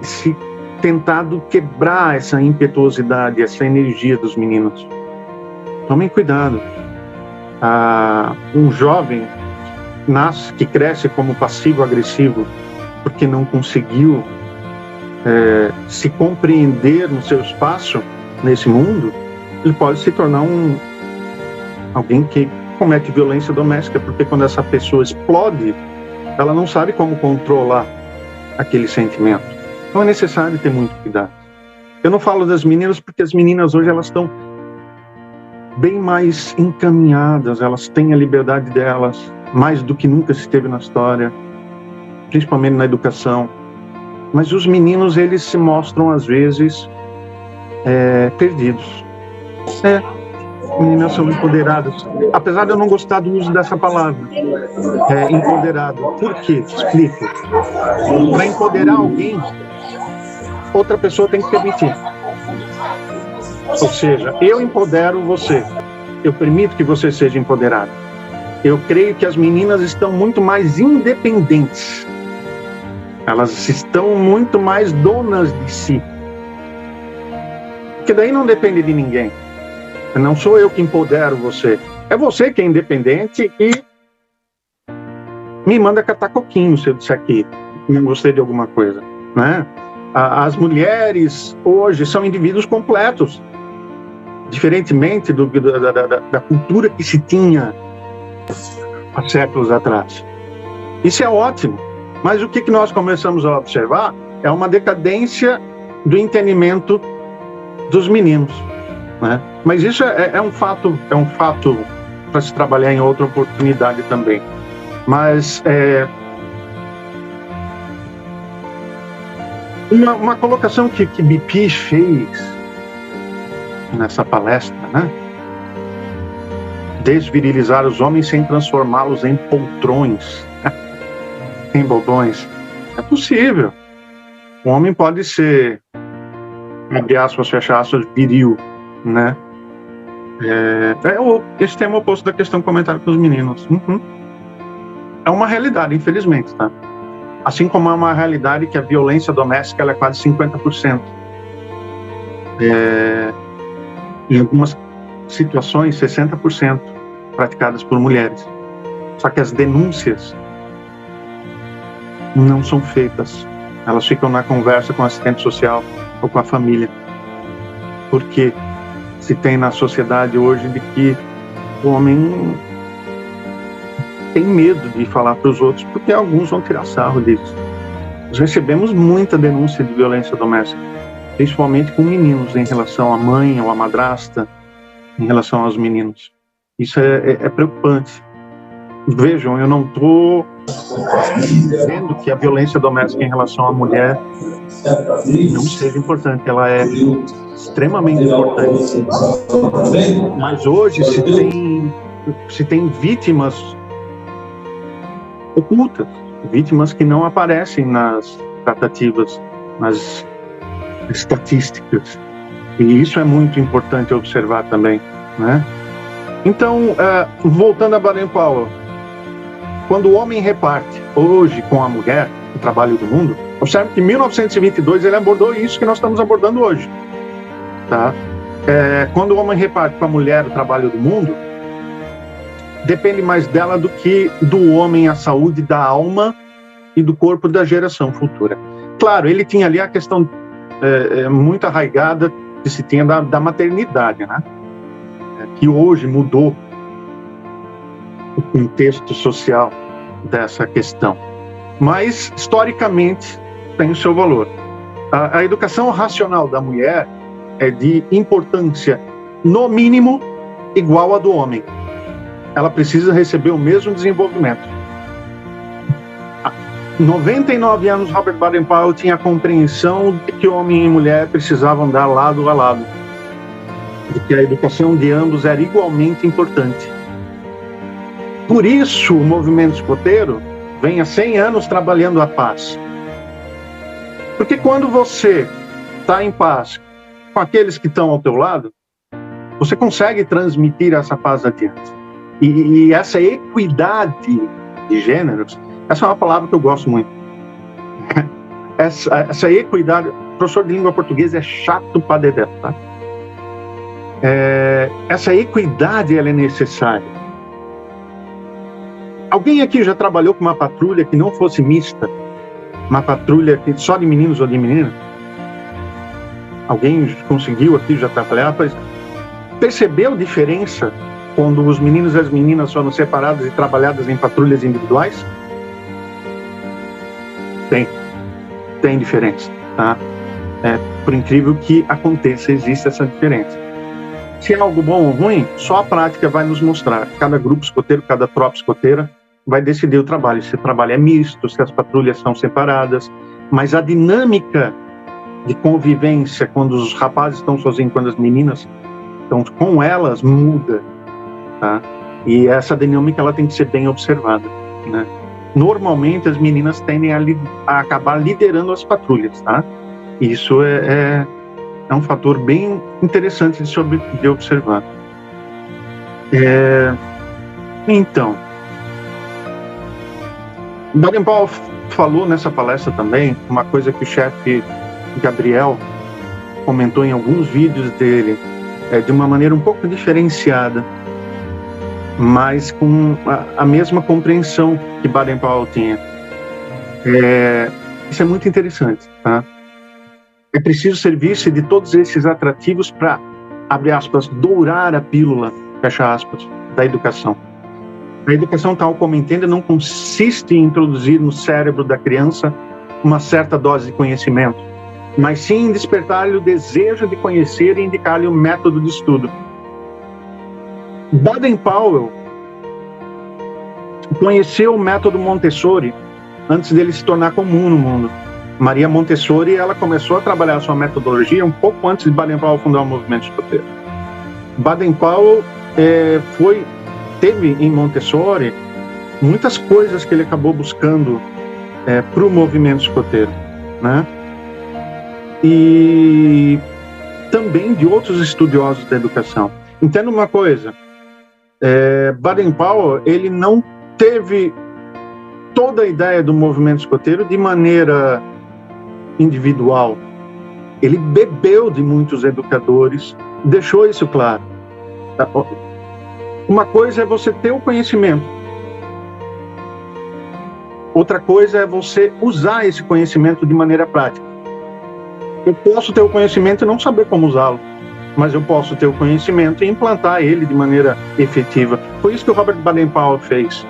tentado quebrar essa impetuosidade, essa energia dos meninos. Tomem cuidado. Um jovem que cresce como passivo-agressivo porque não conseguiu se compreender no seu espaço, nesse mundo, ele pode se tornar alguém que comete violência doméstica, porque quando essa pessoa explode, ela não sabe como controlar aquele sentimento. Então é necessário ter muito cuidado. Eu não falo das meninas porque as meninas hoje elas estão bem mais encaminhadas, elas têm a liberdade delas, mais do que nunca se teve na história. principalmente na educação. Mas os meninos, eles se mostram, às vezes, perdidos. Meninas são empoderadas. Apesar de eu não gostar do uso dessa palavra, empoderado. Por quê? Explico. Para empoderar alguém, outra pessoa tem que permitir. Ou seja, eu empodero você. Eu permito que você seja empoderado. Eu creio que as meninas estão muito mais independentes. Elas estão muito mais donas de si. Porque daí não depende de ninguém. Não sou eu que empodero você. É você que é independente e me manda catar coquinho se eu disser que não gostei de alguma coisa, né? As mulheres hoje são indivíduos completos. Diferentemente da cultura que se tinha há séculos atrás. Isso é ótimo. Mas o que nós começamos a observar é uma decadência do entendimento dos meninos, né? Mas isso é um fato para se trabalhar em outra oportunidade também. Mas uma colocação que BP fez nessa palestra, né? Desvirilizar os homens sem transformá-los em poltrões, em bobões. É possível. O homem pode ser, abre aspas, fecha aspas, viril, né? O extremo oposto da questão comentada com os meninos. É uma realidade, infelizmente, tá? Assim como é uma realidade que a violência doméstica ela é quase 50%. Em algumas situações, 60% praticadas por mulheres. Só que as denúncias não são feitas. Elas ficam na conversa com o assistente social ou com a família. Porque se tem na sociedade hoje de que o homem tem medo de falar para os outros, porque alguns vão tirar sarro disso. Nós recebemos muita denúncia de violência doméstica, principalmente com meninos, em relação à mãe ou à madrasta, em relação aos meninos. Isso é preocupante. Vejam, eu não estou dizendo que a violência doméstica em relação à mulher não seja importante, ela é extremamente importante. Mas hoje se tem vítimas ocultas, vítimas que não aparecem nas tratativas, nas estatísticas. E isso é muito importante observar também, né? Então, voltando a Baden-Powell, quando o homem reparte hoje com a mulher o trabalho do mundo, observe que em 1922 ele abordou isso que nós estamos abordando hoje, tá? Quando o homem reparte com a mulher o trabalho do mundo, depende mais dela do que do homem a saúde da alma e do corpo da geração futura. Claro, ele tinha ali a questão muito arraigada que se tinha da maternidade, né? Que hoje mudou o contexto social dessa questão. Mas, historicamente, tem o seu valor. A educação racional da mulher é de importância, no mínimo, igual à do homem. Ela precisa receber o mesmo desenvolvimento. Há 99 anos, Robert Baden-Powell tinha a compreensão de que homem e mulher precisavam andar lado a lado, de que a educação de ambos era igualmente importante. Por isso, o movimento escoteiro vem há 100 anos trabalhando a paz. Porque quando você está em paz com aqueles que estão ao teu lado, você consegue transmitir essa paz adiante. E essa equidade de gêneros, essa é uma palavra que eu gosto muito. Essa equidade, o professor de língua portuguesa é chato para dedé, tá? Essa equidade ela é necessária. Alguém aqui já trabalhou com uma patrulha que não fosse mista? Uma patrulha só de meninos ou de meninas? Alguém conseguiu aqui já trabalhar? Percebeu a diferença quando os meninos e as meninas foram separadas e trabalhadas em patrulhas individuais? Tem diferença, tá? Por incrível que aconteça, existe essa diferença. Se é algo bom ou ruim, só a prática vai nos mostrar. Cada grupo escoteiro, cada tropa escoteira vai decidir o trabalho, se o trabalho é misto, se as patrulhas são separadas, mas a dinâmica de convivência, quando os rapazes estão sozinhos, quando as meninas estão com elas, muda, tá? E essa dinâmica ela tem que ser bem observada, né? Normalmente as meninas tendem a acabar liderando as patrulhas, tá? Isso é um fator bem interessante de observar. Então, Baden-Powell falou nessa palestra também uma coisa que o chefe Gabriel comentou em alguns vídeos dele, de uma maneira um pouco diferenciada, mas com a mesma compreensão que Baden-Powell tinha. Isso é muito interessante, tá? É preciso servir-se de todos esses atrativos para, abre aspas, dourar a pílula, fecha aspas, da educação. A educação, tal como entenda, não consiste em introduzir no cérebro da criança uma certa dose de conhecimento, mas sim em despertar-lhe o desejo de conhecer e indicar-lhe o método de estudo. Baden-Powell conheceu o método Montessori antes dele se tornar comum no mundo. Maria Montessori, ela começou a trabalhar a sua metodologia um pouco antes de Baden-Powell fundar o movimento escoteiro. Baden-Powell teve em Montessori muitas coisas que ele acabou buscando para o movimento escoteiro, né? E também de outros estudiosos da educação. Entenda uma coisa, Baden-Powell, ele não teve toda a ideia do movimento escoteiro de maneira individual. Ele bebeu de muitos educadores, deixou isso claro. Uma coisa é você ter o conhecimento, outra coisa é você usar esse conhecimento de maneira prática. Eu posso ter o conhecimento e não saber como usá-lo, mas eu posso ter o conhecimento e implantar ele de maneira efetiva. Foi isso que o Robert Baden-Powell fez.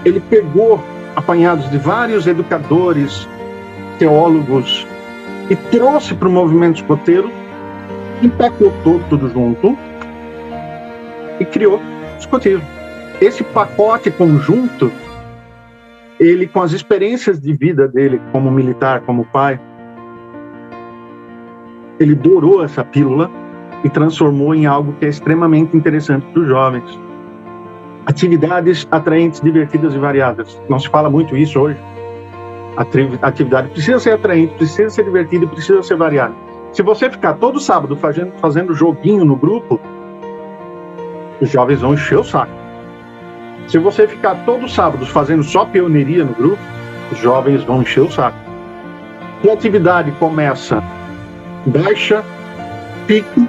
Ele pegou apanhados de vários educadores, teólogos, e trouxe para o movimento escoteiro, empacotou tudo junto e criou o escotismo. Esse pacote conjunto, ele, com as experiências de vida dele como militar, como pai, ele dourou essa pílula e transformou em algo que é extremamente interessante para os jovens. Atividades atraentes, divertidas e variadas. Não se fala muito isso hoje. Atividade precisa ser atraente, precisa ser divertida e precisa ser variada. Se você ficar todo sábado fazendo joguinho no grupo, os jovens vão encher o saco. Se você ficar todo sábado fazendo só pioneiria no grupo, os jovens vão encher o saco. Se a atividade começa baixa, pico,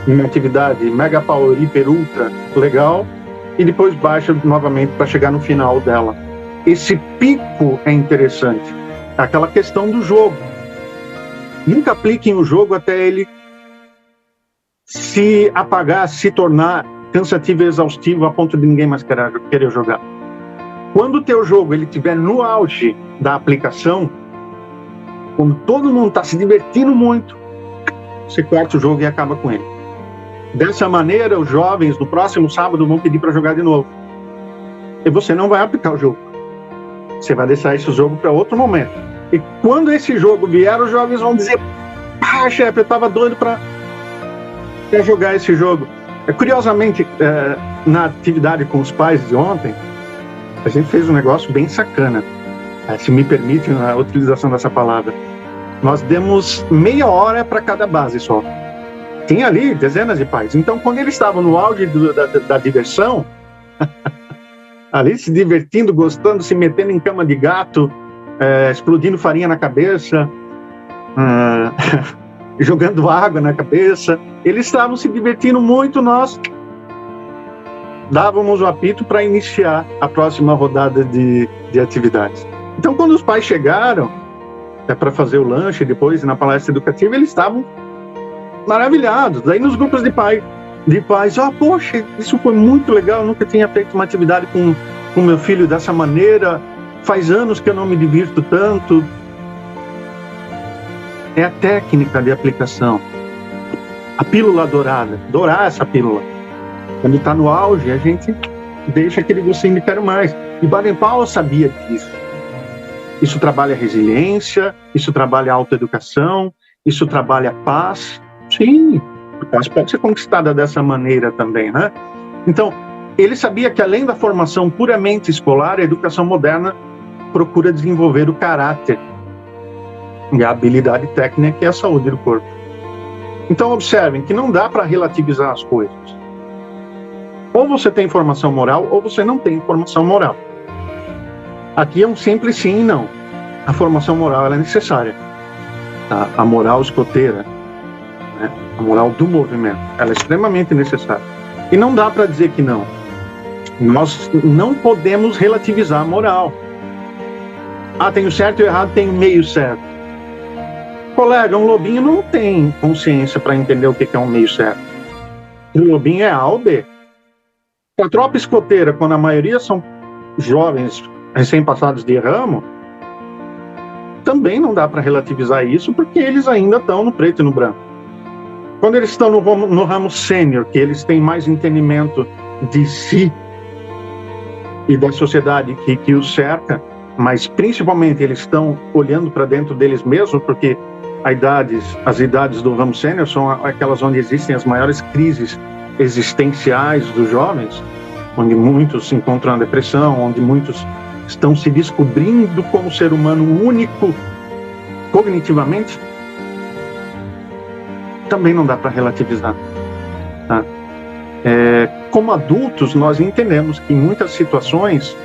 uma atividade mega power, hiper, ultra legal, e depois baixa novamente para chegar no final dela. Esse pico é interessante. É aquela questão do jogo. Nunca apliquem o jogo até ele se apagar, se tornar cansativo e exaustivo a ponto de ninguém mais querer jogar. Quando o teu jogo estiver no auge da aplicação, quando todo mundo está se divertindo muito, você corta o jogo e acaba com ele. Dessa maneira, os jovens no próximo sábado vão pedir para jogar de novo. E você não vai aplicar o jogo. Você vai deixar esse jogo para outro momento. E quando esse jogo vier, os jovens vão dizer: "Ah, chefe, eu estava doido para jogar esse jogo." Curiosamente, na atividade com os pais de ontem, a gente fez um negócio bem sacana, se me permite a utilização dessa palavra. Nós demos meia hora para cada base só. Tinha ali dezenas de pais. Então, quando eles estavam no auge da diversão, ali se divertindo, gostando, se metendo em cama de gato, explodindo farinha na cabeça, jogando água na cabeça, eles estavam se divertindo muito, nós dávamos o apito para iniciar a próxima rodada de atividades. Então, quando os pais chegaram para fazer o lanche, depois na palestra educativa, eles estavam maravilhados. Aí nos grupos de pais, poxa, isso foi muito legal, eu nunca tinha feito uma atividade com meu filho dessa maneira, faz anos que eu não me divirto tanto. É a técnica de aplicação. A pílula dourada, dourar essa pílula. Quando está no auge, a gente deixa aquele gostinho de quero mais. E Baden-Powell sabia disso. Isso trabalha resiliência, isso trabalha autoeducação, isso trabalha paz. Sim, a paz pode ser conquistada dessa maneira também, né? Então, ele sabia que além da formação puramente escolar, a educação moderna procura desenvolver o caráter e a habilidade técnica e a saúde do corpo. Então, observem que não dá para relativizar as coisas. Ou você tem formação moral, ou você não tem formação moral. Aqui é um simples sim e não. A formação moral ela é necessária. Tá? A moral escoteira, né? A moral do movimento, ela é extremamente necessária. E não dá para dizer que não. Nós não podemos relativizar a moral. Tem o certo e o errado, tem o meio certo. Colega, um lobinho não tem consciência para entender o que é um meio certo. O lobinho é A ou B. A tropa escoteira, quando a maioria são jovens recém-passados de ramo, também não dá para relativizar isso, porque eles ainda estão no preto e no branco. Quando eles estão no ramo sênior, que eles têm mais entendimento de si e da sociedade que os cerca, mas principalmente eles estão olhando para dentro deles mesmos, porque as idades do ramo sênior são aquelas onde existem as maiores crises existenciais dos jovens, onde muitos se encontram na depressão, onde muitos estão se descobrindo como ser humano único cognitivamente. Também não dá para relativizar. Tá? Como adultos, nós entendemos que em muitas situações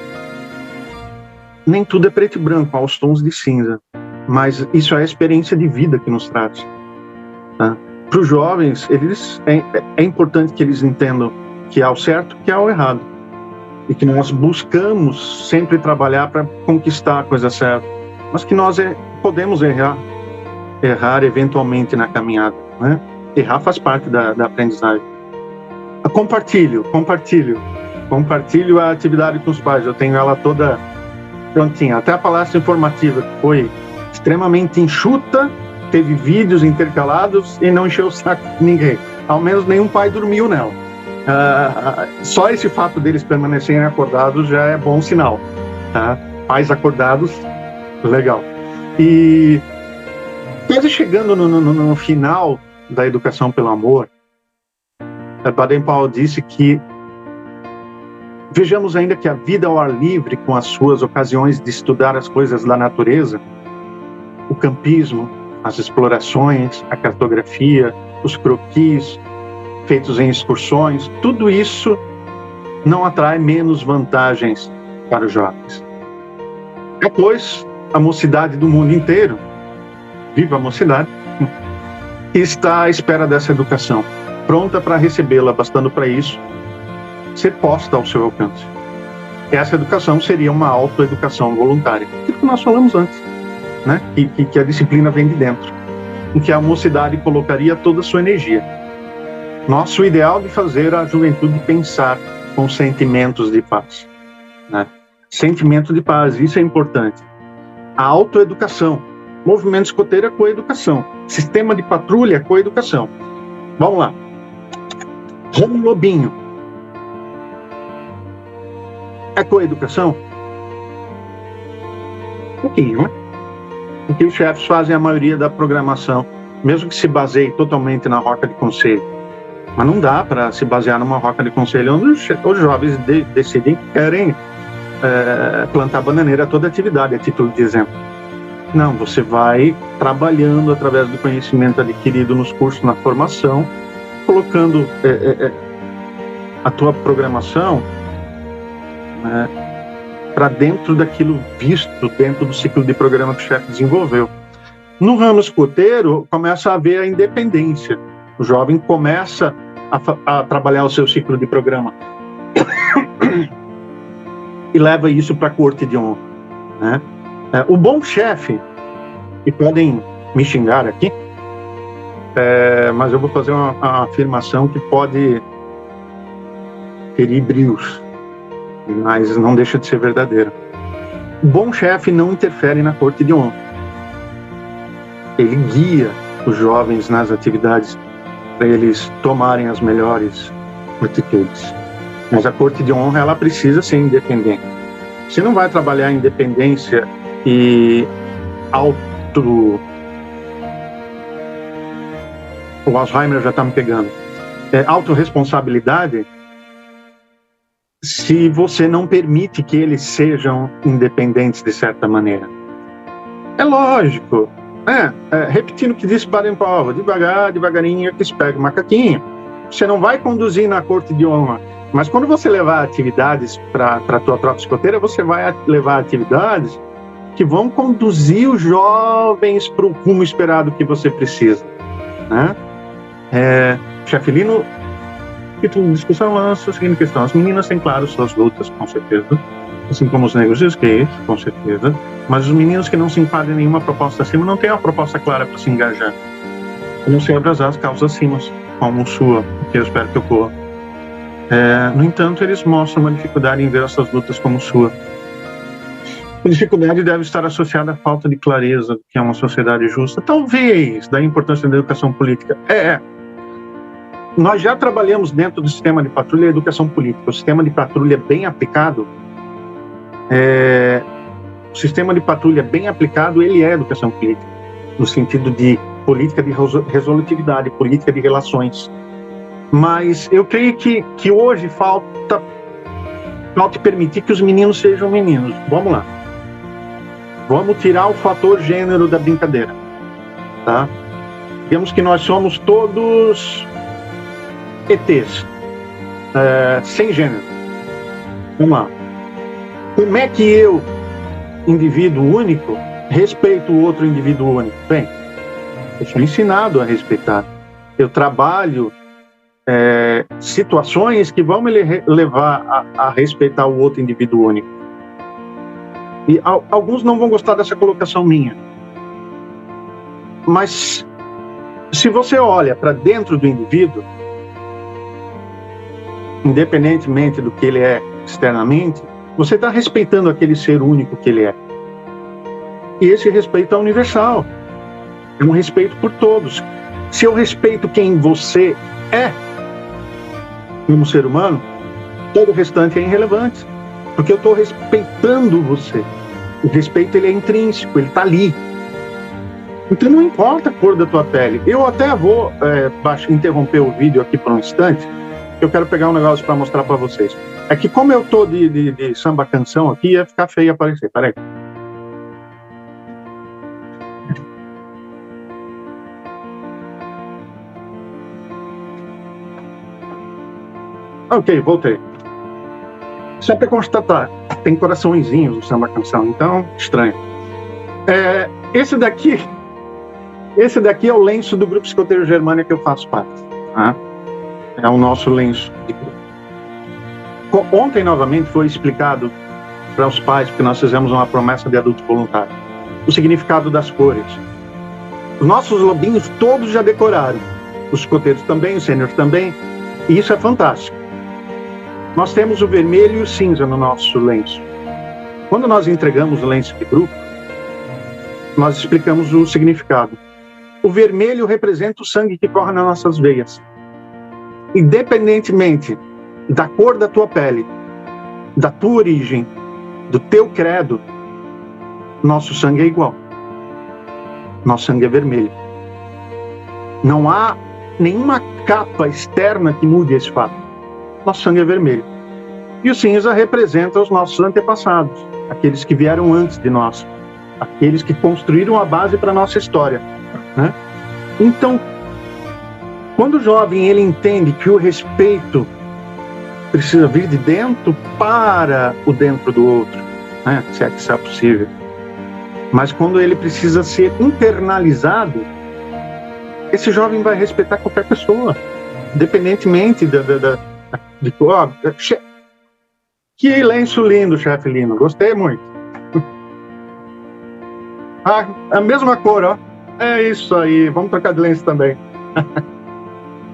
nem tudo é preto e branco, aos tons de cinza, mas isso é a experiência de vida que nos traz. Tá? Para os jovens, é importante que eles entendam que há o certo, que há o errado, e que nós buscamos sempre trabalhar para conquistar a coisa certa, mas que nós podemos errar eventualmente na caminhada, né? Errar faz parte da aprendizagem. Compartilho a atividade com os pais, eu tenho ela toda prontinha, até a palestra informativa, que foi extremamente enxuta, teve vídeos intercalados e não encheu o saco de ninguém. Ao menos nenhum pai dormiu nela. Só esse fato deles permanecerem acordados já é bom sinal. Tá? Pais acordados, legal. E quase chegando no final da educação pelo amor, Baden-Powell disse que vejamos ainda que a vida ao ar livre, com as suas ocasiões de estudar as coisas da natureza, o campismo, as explorações, a cartografia, os croquis feitos em excursões, tudo isso não atrai menos vantagens para os jovens. Depois, a mocidade do mundo inteiro, viva a mocidade, está à espera dessa educação, pronta para recebê-la, bastando para isso ser posta ao seu alcance. Essa educação seria uma autoeducação voluntária, aquilo que nós falamos antes, né? Que a disciplina vem de dentro, em que a mocidade colocaria toda a sua energia. Nosso ideal de fazer a juventude pensar com sentimentos de paz, né? Sentimento de paz, isso é importante. A autoeducação, movimento escoteiro é coeducação, sistema de patrulha é coeducação. Vamos lá. Ramo lobinho é coeducação? Um pouquinho, né? Porque os chefes fazem a maioria da programação, mesmo que se baseie totalmente na roca de conselho. Mas não dá para se basear numa roca de conselho onde os jovens decidem que querem plantar bananeira a toda atividade, a título de exemplo. Não, você vai trabalhando através do conhecimento adquirido nos cursos, na formação, colocando a tua programação para dentro daquilo visto, dentro do ciclo de programa que o chefe desenvolveu. No ramo escoteiro, começa a haver a independência. O jovem começa a trabalhar o seu ciclo de programa e leva isso para a corte de honra, né? O bom chefe, e podem me xingar aqui, mas eu vou fazer uma afirmação que pode ferir brios, mas não deixa de ser verdadeira. O bom chefe não interfere na corte de honra. Ele guia os jovens nas atividades para eles tomarem as melhores atitudes. Mas a corte de honra, ela precisa ser independente. Você não vai trabalhar independência e o Alzheimer já está me pegando. Autorresponsabilidade se você não permite que eles sejam independentes de certa maneira. É lógico. Repetindo o que disse Baden-Powell, devagarinho que se pega o macaquinho. Você não vai conduzir na corte de honra, mas quando você levar atividades para a tua tropa escoteira, você vai levar atividades que vão conduzir os jovens para o rumo esperado que você precisa, né? Chefe Lino, discussão lança a seguinte questão: as meninas têm, claro, suas lutas, com certeza, assim como os negros e os gays, com certeza, mas os meninos que não se enquadram em nenhuma proposta acima não têm uma proposta clara para se engajar. Não sei abrasar as causas acima, como sua, que eu espero que ocorra. No entanto, eles mostram uma dificuldade em ver essas lutas como sua. A dificuldade deve estar associada à falta de clareza do que é uma sociedade justa, talvez, da importância da educação política. Nós já trabalhamos dentro do sistema de patrulha a educação política. O sistema de patrulha bem aplicado, ele é educação política, no sentido de política de resolutividade, política de relações. Mas eu creio que hoje falta permitir que os meninos sejam meninos. Vamos lá. Vamos tirar o fator gênero da brincadeira, tá? Digamos que nós somos todos ETs, sem gênero. Vamos lá. Como é que eu, indivíduo único, respeito o outro indivíduo único? Bem, eu sou ensinado a respeitar. Eu trabalho situações que vão me levar a respeitar o outro indivíduo único. E alguns não vão gostar dessa colocação minha. Mas se você olha para dentro do indivíduo, independentemente do que ele é externamente, você está respeitando aquele ser único que ele é. E esse respeito é universal. É um respeito por todos. Se eu respeito quem você é, como ser humano, todo o restante é irrelevante. Porque eu estou respeitando você. O respeito, ele é intrínseco, ele está ali. Então não importa a cor da tua pele. Eu até vou interromper o vídeo aqui por um instante. Eu quero pegar um negócio para mostrar para vocês. É que como eu tô de samba canção aqui, ia ficar feio aparecer. Peraí. Ok, voltei. Só para constatar, tem coraçõezinhos no samba canção, então estranho. Esse daqui é o lenço do Grupo Escoteiro Germânia que eu faço parte. Tá? É o nosso lenço de grupo. Ontem, novamente, foi explicado para os pais, porque nós fizemos uma promessa de adulto voluntário, o significado das cores. Os nossos lobinhos todos já decoraram. Os escoteiros também, os sêniores também. E isso é fantástico. Nós temos o vermelho e o cinza no nosso lenço. Quando nós entregamos o lenço de grupo, nós explicamos o significado. O vermelho representa o sangue que corre nas nossas veias. Independentemente da cor da tua pele, da tua origem, do teu credo, nosso sangue é igual. Nosso sangue é vermelho. Não há nenhuma capa externa que mude esse fato. Nosso sangue é vermelho. E o cinza representa os nossos antepassados, aqueles que vieram antes de nós, aqueles que construíram a base para a nossa história, né? Então, quando o jovem ele entende que o respeito precisa vir de dentro para o dentro do outro, né? Se é que isso é possível, mas quando ele precisa ser internalizado, esse jovem vai respeitar qualquer pessoa, independentemente de cor. Que lenço lindo, chefe Lino, gostei muito. A mesma cor, ó. É isso aí, vamos trocar de lenço também.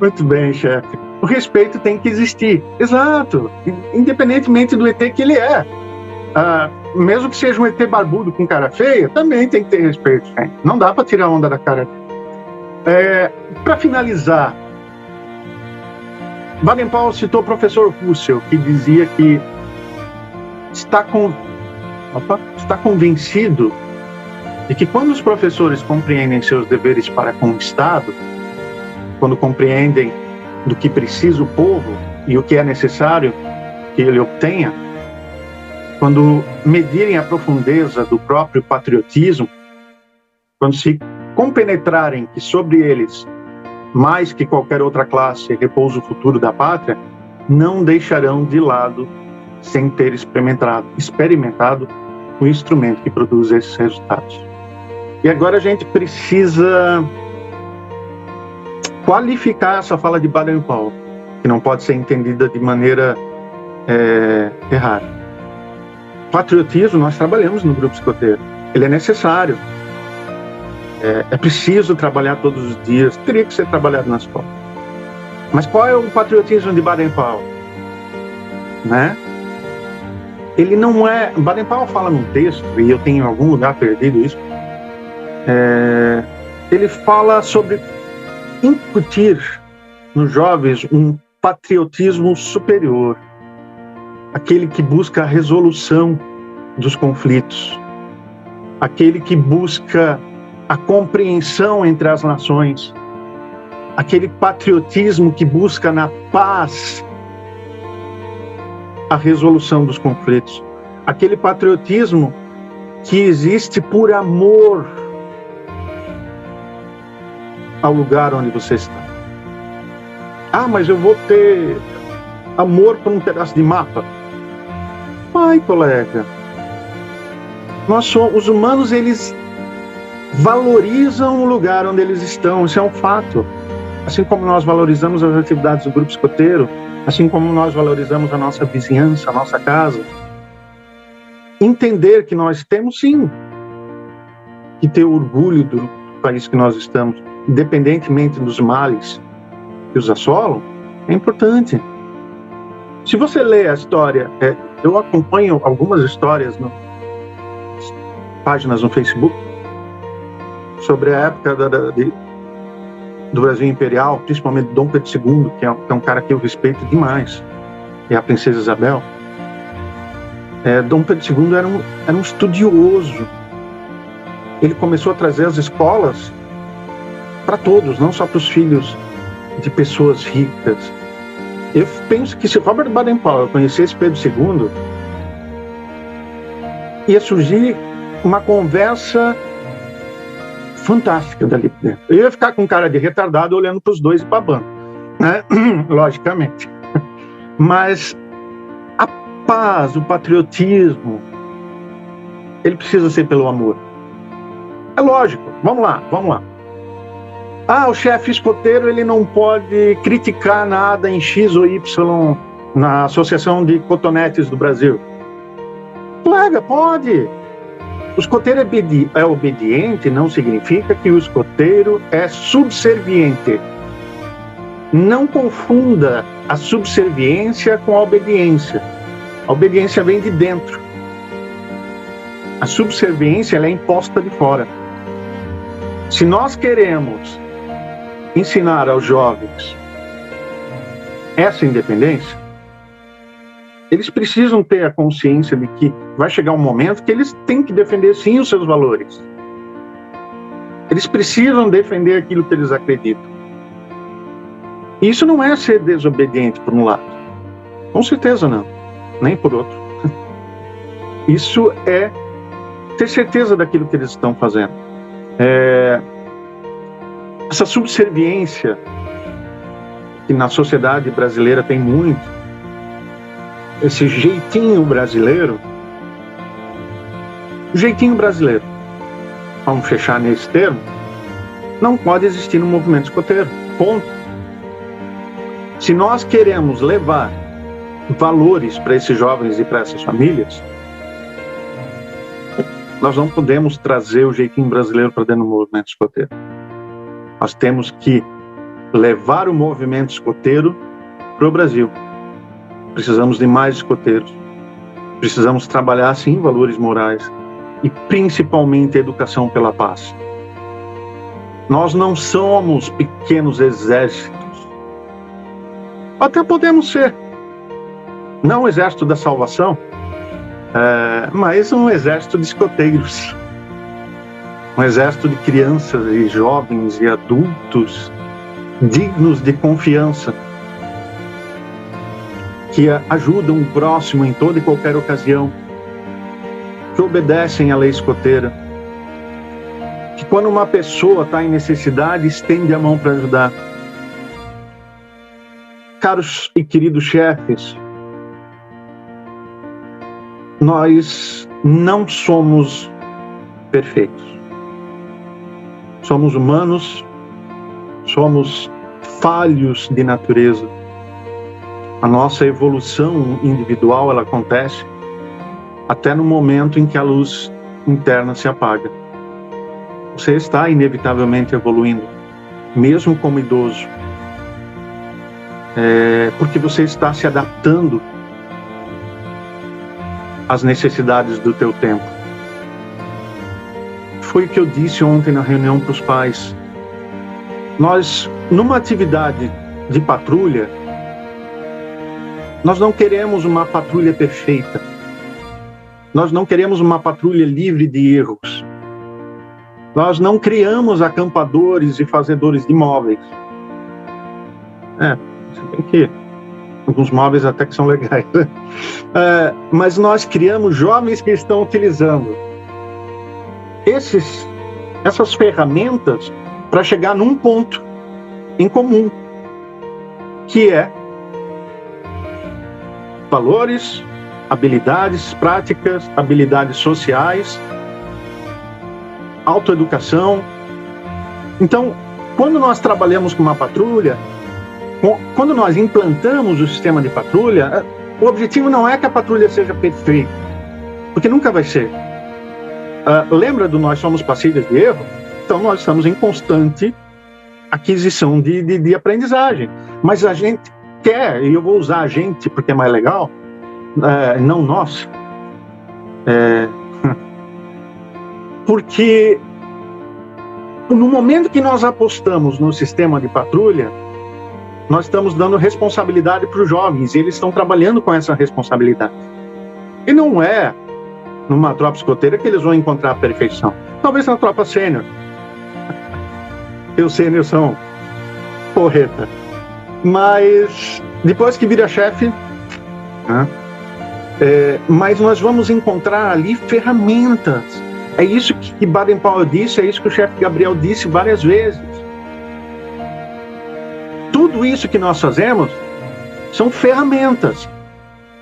Muito bem, chefe. O respeito tem que existir. Exato. Independentemente do ET que ele é. Mesmo que seja um ET barbudo com cara feia, também tem que ter respeito, gente. Não dá para tirar onda da cara. Para finalizar, Baden-Powell citou o professor Russell, que dizia que está convencido de que quando os professores compreendem seus deveres para com o Estado, quando compreendem do que precisa o povo e o que é necessário que ele obtenha, quando medirem a profundeza do próprio patriotismo, quando se compenetrarem que sobre eles, mais que qualquer outra classe, repousa o futuro da pátria, não deixarão de lado sem ter experimentado o instrumento que produz esses resultados. E agora a gente precisa qualificar essa fala de Baden-Powell, que não pode ser entendida de maneira errada. Patriotismo, nós trabalhamos no grupo escoteiro. Ele é necessário. É preciso trabalhar todos os dias. Teria que ser trabalhado na escola. Mas qual é o patriotismo de Baden-Powell? Né? Ele não é... Baden-Powell fala num texto, e eu tenho em algum lugar perdido isso, ele fala sobre incutir nos jovens um patriotismo superior, aquele que busca a resolução dos conflitos, aquele que busca a compreensão entre as nações, aquele patriotismo que busca na paz a resolução dos conflitos, aquele patriotismo que existe por amor ao lugar onde você está. Ah, mas eu vou ter amor por um pedaço de mapa. Ai, colega, os humanos, eles valorizam o lugar onde eles estão, isso é um fato. Assim como nós valorizamos as atividades do grupo escoteiro, assim como nós valorizamos a nossa vizinhança, a nossa casa. Entender que nós temos, sim, que ter orgulho do país que nós estamos, independentemente dos males que os assolam, é importante. Se você lê a história, eu acompanho algumas histórias páginas no Facebook sobre a época do Brasil Imperial, principalmente Dom Pedro II, que é um cara que eu respeito demais, e a Princesa Isabel. Dom Pedro II era um estudioso. Ele começou a trazer as escolas para todos, não só para os filhos de pessoas ricas. Eu penso que se Robert Baden-Powell conhecesse Pedro II, ia surgir uma conversa fantástica dali dentro. Eu ia ficar com cara de retardado olhando para os dois e babando, né? Logicamente. Mas a paz, o patriotismo, ele precisa ser pelo amor. É lógico. Vamos lá. Ah, o chefe escoteiro, ele não pode criticar nada em X ou Y na Associação de Cotonetes do Brasil. Colega, pode. O escoteiro é obediente, não significa que o escoteiro é subserviente. Não confunda a subserviência com a obediência. A obediência vem de dentro. A subserviência, ela é imposta de fora. Se nós queremos ensinar aos jovens essa independência, eles precisam ter a consciência de que vai chegar um momento que eles têm que defender sim os seus valores. Eles precisam defender aquilo que eles acreditam. E isso não é ser desobediente por um lado. Com certeza não. Nem por outro. Isso é ter certeza daquilo que eles estão fazendo. Essa subserviência que na sociedade brasileira tem muito, esse jeitinho brasileiro, o jeitinho brasileiro, vamos fechar nesse termo, não pode existir no movimento escoteiro, ponto. Se nós queremos levar valores para esses jovens e para essas famílias, nós não podemos trazer o jeitinho brasileiro para dentro do movimento escoteiro. Nós temos que levar o movimento escoteiro para o Brasil. Precisamos de mais escoteiros. Precisamos trabalhar, sim, valores morais e, principalmente, a educação pela paz. Nós não somos pequenos exércitos Até podemos ser. Não um exército da salvação, mas um exército de escoteiros. Um exército de crianças e jovens e adultos dignos de confiança, que ajudam o próximo em toda e qualquer ocasião, que obedecem à lei escoteira, que quando uma pessoa está em necessidade, estende a mão para ajudar. Caros e queridos chefes, nós não somos perfeitos. Somos humanos, somos falhos de natureza. A nossa evolução individual, ela acontece até no momento em que a luz interna se apaga. Você está inevitavelmente evoluindo, mesmo como idoso, porque você está se adaptando às necessidades do teu tempo. Foi o que eu disse ontem na reunião para os pais. Nós, numa atividade de patrulha, nós não queremos uma patrulha perfeita. Nós não queremos uma patrulha livre de erros. Nós não criamos acampadores e fazedores de móveis. Se bem que alguns móveis até que são legais. Mas nós criamos jovens que estão utilizando essas ferramentas para chegar num ponto em comum, que é valores, habilidades práticas, habilidades sociais, autoeducação. Então, quando nós trabalhamos com uma patrulha, quando nós implantamos o sistema de patrulha, o objetivo não é que a patrulha seja perfeita, porque nunca vai ser. Lembra do nós somos passíveis de erro? Então nós estamos em constante aquisição de aprendizagem. Mas a gente quer, e eu vou usar a gente porque é mais legal, não nós, porque no momento que nós apostamos no sistema de patrulha, nós estamos dando responsabilidade para os jovens, e eles estão trabalhando com essa responsabilidade. E não é numa tropa escoteira que eles vão encontrar a perfeição. Talvez na tropa sênior. E os sênior são porreta. Mas depois que vira chefe, mas nós vamos encontrar ali ferramentas. É isso que Baden-Powell disse, é isso que o chefe Gabriel disse várias vezes. Tudo isso que nós fazemos são ferramentas.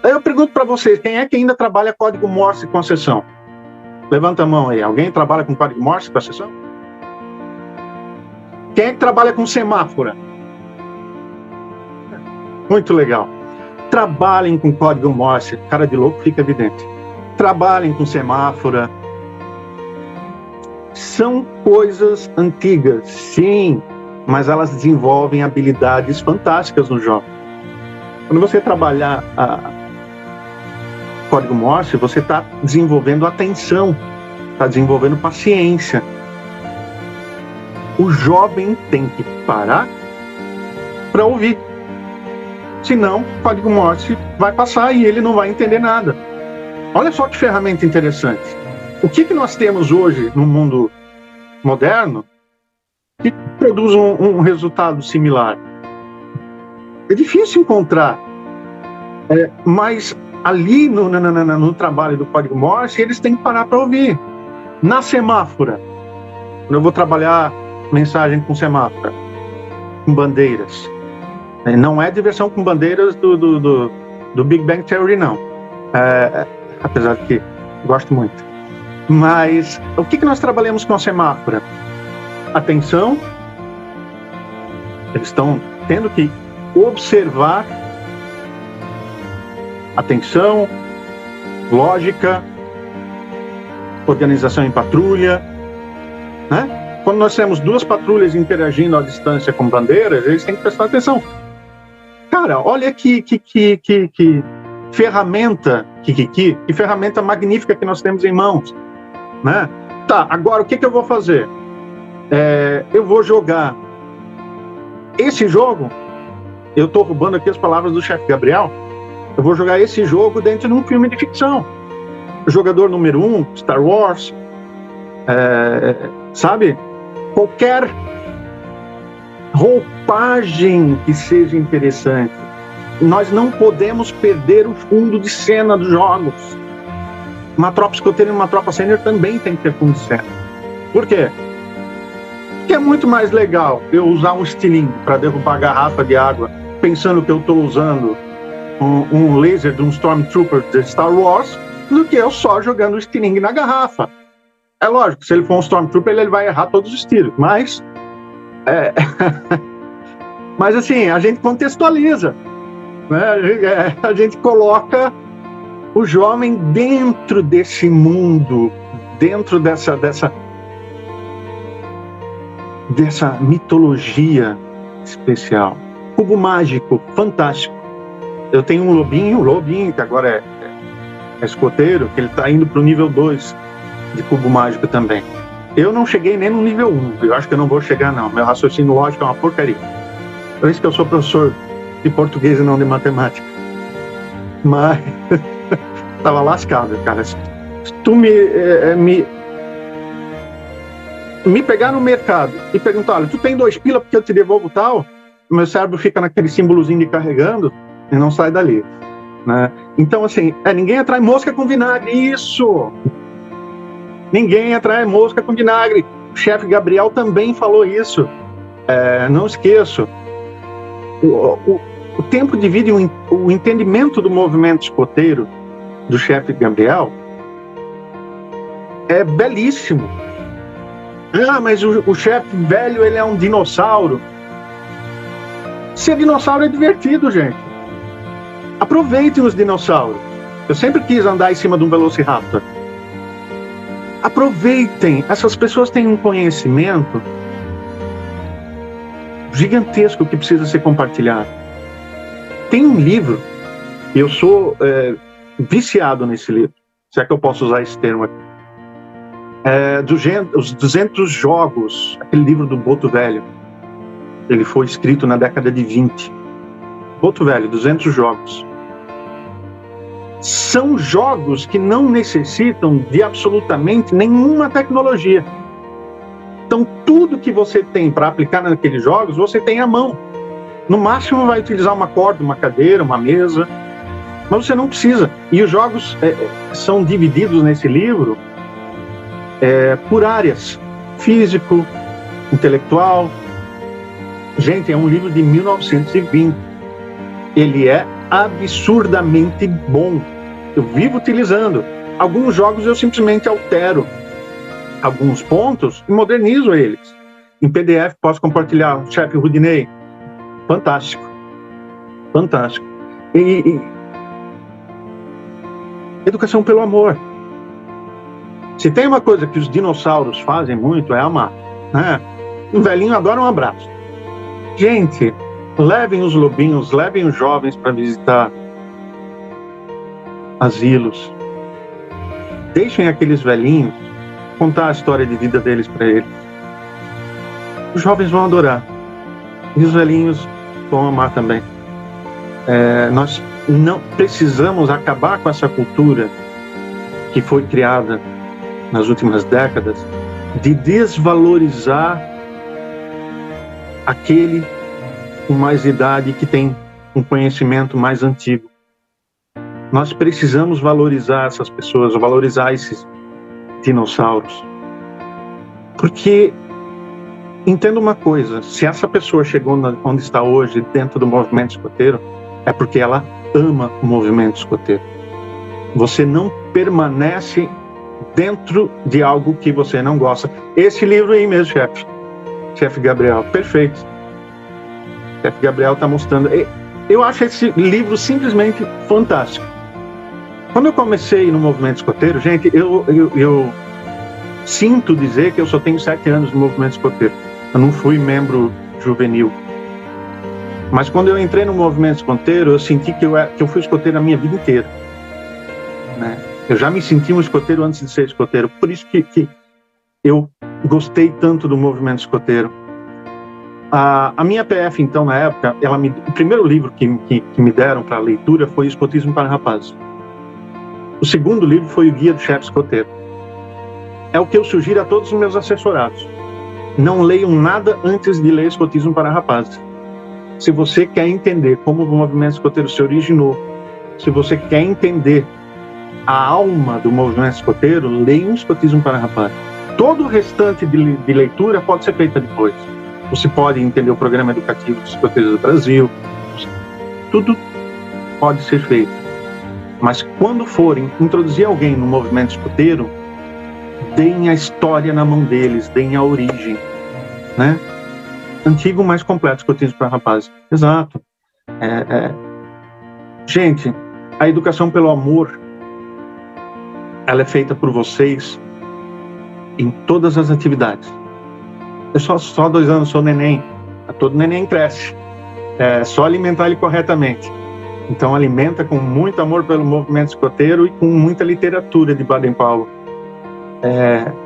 Aí eu pergunto para vocês, quem é que ainda trabalha código Morse com a sessão? Levanta a mão aí. Alguém trabalha com código Morse com a sessão? Quem é que trabalha com semáfora? Muito legal. Trabalhem com código Morse. Cara de louco fica evidente. Trabalhem com semáfora. São coisas antigas, sim, mas elas desenvolvem habilidades fantásticas no jovem. Quando você trabalhar código Morse, você está desenvolvendo atenção, está desenvolvendo paciência. O jovem tem que parar para ouvir. Senão, o código Morse vai passar e ele não vai entender nada. Olha só que ferramenta interessante. O que nós temos hoje no mundo moderno que produz um resultado similar? É difícil encontrar, mas ali no trabalho do código Morse, eles têm que parar para ouvir. Na semáfora, quando eu vou trabalhar mensagem com semáfora, com bandeiras, não é diversão com bandeiras do Big Bang Theory, não. Apesar de que gosto muito. Mas o que nós trabalhamos com a semáfora? Atenção, eles estão tendo que observar, atenção, lógica, organização em patrulha, né? Quando nós temos duas patrulhas interagindo à distância com bandeiras, eles têm que prestar atenção. Cara, olha que ferramenta, que ferramenta magnífica que nós temos em mãos, né? Tá, agora o que eu vou fazer? Eu vou jogar esse jogo eu estou roubando aqui as palavras do chefe Gabriel, eu vou jogar esse jogo dentro de um filme de ficção. Jogador número 1, Star Wars, sabe? Qualquer roupagem que seja interessante. Nós não podemos perder o fundo de cena dos jogos. Uma tropa escoteira e uma tropa sênior também tem que ter fundo de cena. Por quê? Porque é muito mais legal eu usar um estilingue para derrubar a garrafa de água, pensando que eu estou usando um laser de um Stormtrooper de Star Wars, do que eu só jogando o estilingue na garrafa. É lógico, se ele for um Stormtrooper, ele vai errar todos os tiros, mas mas assim, a gente contextualiza, né? A gente coloca o jovem dentro desse mundo, dentro dessa mitologia especial. Cubo mágico, fantástico. Eu tenho um lobinho que agora é escoteiro, que ele está indo para o nível 2 de cubo mágico também. Eu não cheguei nem no nível 1, eu acho que eu não vou chegar não, meu raciocínio lógico é uma porcaria. Por isso que eu sou professor de português e não de matemática. Mas estava lascado, cara. Se tu me pegar no mercado e perguntar, olha, tu tem 2 pila porque eu te devolvo tal, meu cérebro fica naquele símbolozinho de carregando e não sai dali, né? Então, assim, ninguém atrai mosca com vinagre, isso! Ninguém atrai mosca com vinagre. O chefe Gabriel também falou isso. Não esqueço. O tempo de vida e o entendimento do movimento escoteiro do chefe Gabriel é belíssimo. Mas o chefe velho, ele é um dinossauro. Ser dinossauro é divertido, gente. Aproveitem os dinossauros. Eu sempre quis andar em cima de um Velociraptor. Aproveitem. Essas pessoas têm um conhecimento gigantesco que precisa ser compartilhado. Tem um livro, e eu sou viciado nesse livro, se é que eu posso usar esse termo aqui. Os 200 jogos, aquele livro do Boto Velho. Ele foi escrito na década de 20. Boto Velho, 200 jogos. São jogos que não necessitam de absolutamente nenhuma tecnologia. Então, tudo que você tem para aplicar naqueles jogos, você tem à mão. No máximo, vai utilizar uma corda, uma cadeira, uma mesa, mas você não precisa. E os jogos são divididos nesse livro por áreas: físico, intelectual. Gente, é um livro de 1920. Ele é absurdamente bom. Eu vivo utilizando. Alguns jogos eu simplesmente altero alguns pontos e modernizo eles. Em PDF posso compartilhar. O chefe Rudinei, fantástico. Fantástico. E educação pelo amor. Se tem uma coisa que os dinossauros fazem muito, é amar, né? Um velhinho adora um abraço. Gente, levem os lobinhos, levem os jovens para visitar asilos. Deixem aqueles velhinhos contar a história de vida deles para eles. Os jovens vão adorar. E os velhinhos vão amar também. Nós não precisamos acabar com essa cultura que foi criada nas últimas décadas de desvalorizar aquele com mais idade que tem um conhecimento mais antigo. Nós precisamos valorizar essas pessoas, valorizar esses dinossauros. Porque, entenda uma coisa, se essa pessoa chegou onde está hoje, dentro do movimento escoteiro, é porque ela ama o movimento escoteiro. Você não permanece dentro de algo que você não gosta. Esse livro aí mesmo, chefe Gabriel, perfeito. Chefe Gabriel está mostrando. Eu acho esse livro simplesmente fantástico. Quando eu comecei no movimento escoteiro, gente, eu sinto dizer que eu só tenho 7 anos no movimento escoteiro. Eu não fui membro juvenil. Mas quando eu entrei no movimento escoteiro, eu senti que eu fui escoteiro a minha vida inteira, né? Eu já me senti um escoteiro antes de ser escoteiro. Por isso que eu gostei tanto do movimento escoteiro. A minha PF, então, na época, o primeiro livro que me deram para leitura foi Escotismo para Rapazes. O segundo livro foi o Guia do Chefe Escoteiro. É o que eu sugiro a todos os meus assessorados. Não leiam nada antes de ler Escotismo para Rapazes. Se você quer entender como o movimento escoteiro se originou, se você quer entender a alma do movimento escoteiro, leia um Escotismo para Rapazes. Todo o restante de leitura pode ser feita depois. Você pode entender o programa educativo dos escoteiros do Brasil. Tudo pode ser feito. Mas quando forem introduzir alguém no movimento escoteiro, deem a história na mão deles, deem a origem, né? Antigo mais completo, Escotismo para Rapazes. Exato. Gente, a educação pelo amor, ela é feita por vocês em todas as atividades. Eu só 2 anos sou neném. Todo neném cresce. É só alimentar ele corretamente. Então alimenta com muito amor pelo movimento escoteiro e com muita literatura de Baden-Powell.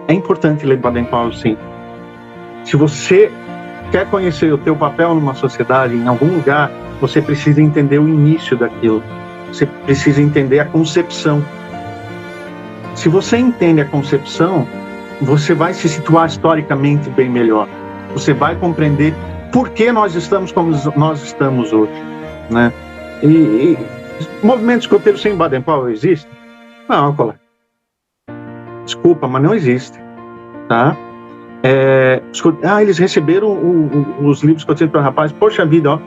É importante ler Baden-Powell, sim. Se você quer conhecer o teu papel numa sociedade, em algum lugar, você precisa entender o início daquilo. Você precisa entender a concepção. Se você entende a concepção, você vai se situar historicamente bem melhor. Você vai compreender por que nós estamos como nós estamos hoje, né? E movimento escoteiro sem Baden-Powell existe? Não, colega. Desculpa, mas não existe, tá? Eles receberam os livros escoteiros para rapazes. Poxa vida, ó.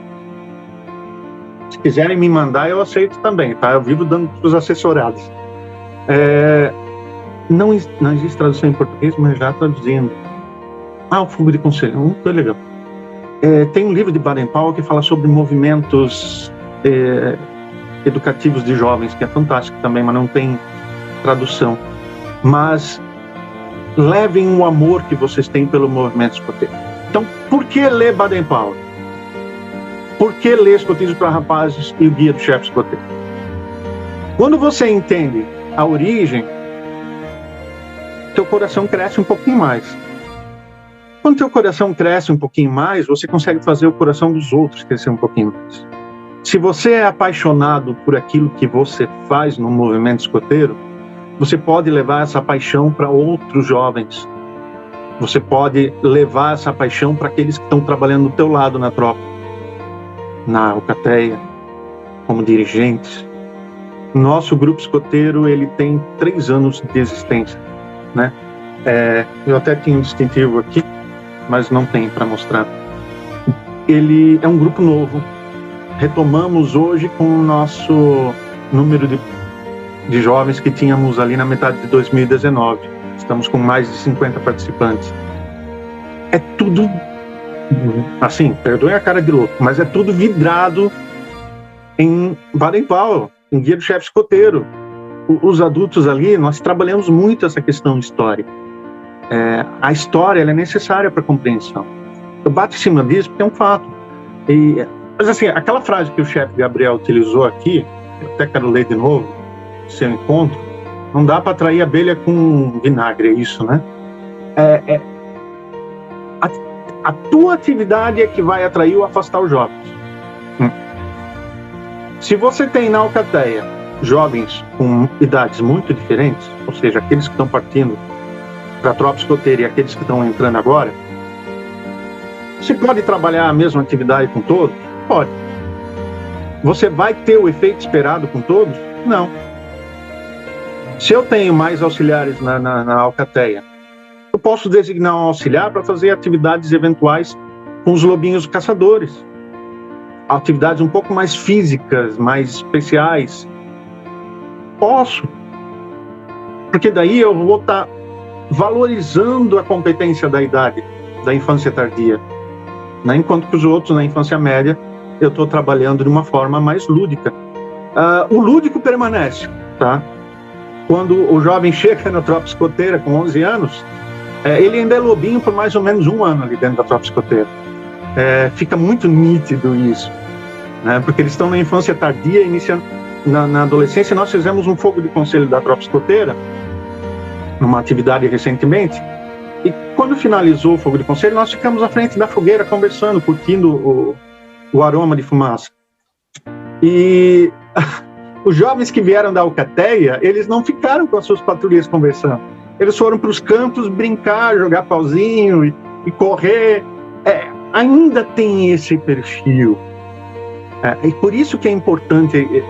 Se quiserem me mandar, eu aceito também, tá? Eu vivo dando para os assessorados. Não existe tradução em português, mas já traduzindo. O Fuga de Conselho, muito legal. Tem um livro de Baden-Powell que fala sobre movimentos educativos de jovens, que é fantástico também, mas não tem tradução. Mas levem o amor que vocês têm pelo movimento escoteiro. Então, por que ler Baden-Powell? Por que ler Escotismo para Rapazes e o Guia do Chefe Escoteiro? Quando você entende a origem, teu coração cresce um pouquinho mais. Quando teu coração cresce um pouquinho mais, você consegue fazer o coração dos outros crescer um pouquinho mais. Se você é apaixonado por aquilo que você faz no movimento escoteiro, você pode levar essa paixão para outros jovens. Você pode levar essa paixão para aqueles que estão trabalhando do teu lado na tropa, na alcateia, como dirigentes. Nosso grupo escoteiro, ele tem 3 anos de existência, né? Eu até tinha um distintivo aqui, mas não tem para mostrar. Ele é um grupo novo. Retomamos hoje com o nosso número de jovens que tínhamos ali na metade de 2019. Estamos com mais de 50 participantes. É tudo, assim, perdoem a cara de louco, mas é tudo vidrado em Baden-Powell, em Guia do Chefe Escoteiro. Os adultos ali, nós trabalhamos muito essa questão histórica. A história, ela é necessária para a compreensão. Eu bato em cima disso porque é um fato. Mas assim, aquela frase que o chefe Gabriel utilizou aqui, eu até quero ler de novo, se eu encontro, não dá para atrair abelha com vinagre, é isso, né? A tua atividade é que vai atrair ou afastar os jovens. Se você tem na alcateia jovens com idades muito diferentes, ou seja, aqueles que estão partindo para a tropa escoteira e aqueles que estão entrando agora, você pode trabalhar a mesma atividade com todos? Pode. Você vai ter o efeito esperado com todos? Não. Se eu tenho mais auxiliares na alcateia, eu posso designar um auxiliar para fazer atividades eventuais com os lobinhos caçadores. Atividades um pouco mais físicas, mais especiais. Posso. Porque daí eu vou estar valorizando a competência da idade, da infância tardia. Né? Enquanto que os outros, na infância média, eu estou trabalhando de uma forma mais lúdica. O lúdico permanece, tá? Quando o jovem chega na tropa escoteira com 11 anos, ele ainda é lobinho por mais ou menos 1 ano ali dentro da tropa escoteira. Fica muito nítido isso, né? Porque eles estão na infância tardia, iniciando na adolescência. Nós fizemos um fogo de conselho da tropa escoteira, numa atividade recentemente, e quando quando finalizou o fogo de conselho, nós ficamos à frente da fogueira conversando, curtindo o aroma de fumaça. E os jovens que vieram da Alcateia, eles não ficaram com as suas patrulhas conversando. Eles foram para os campos brincar, jogar pauzinho e correr. Ainda tem esse perfil. E por isso que é importante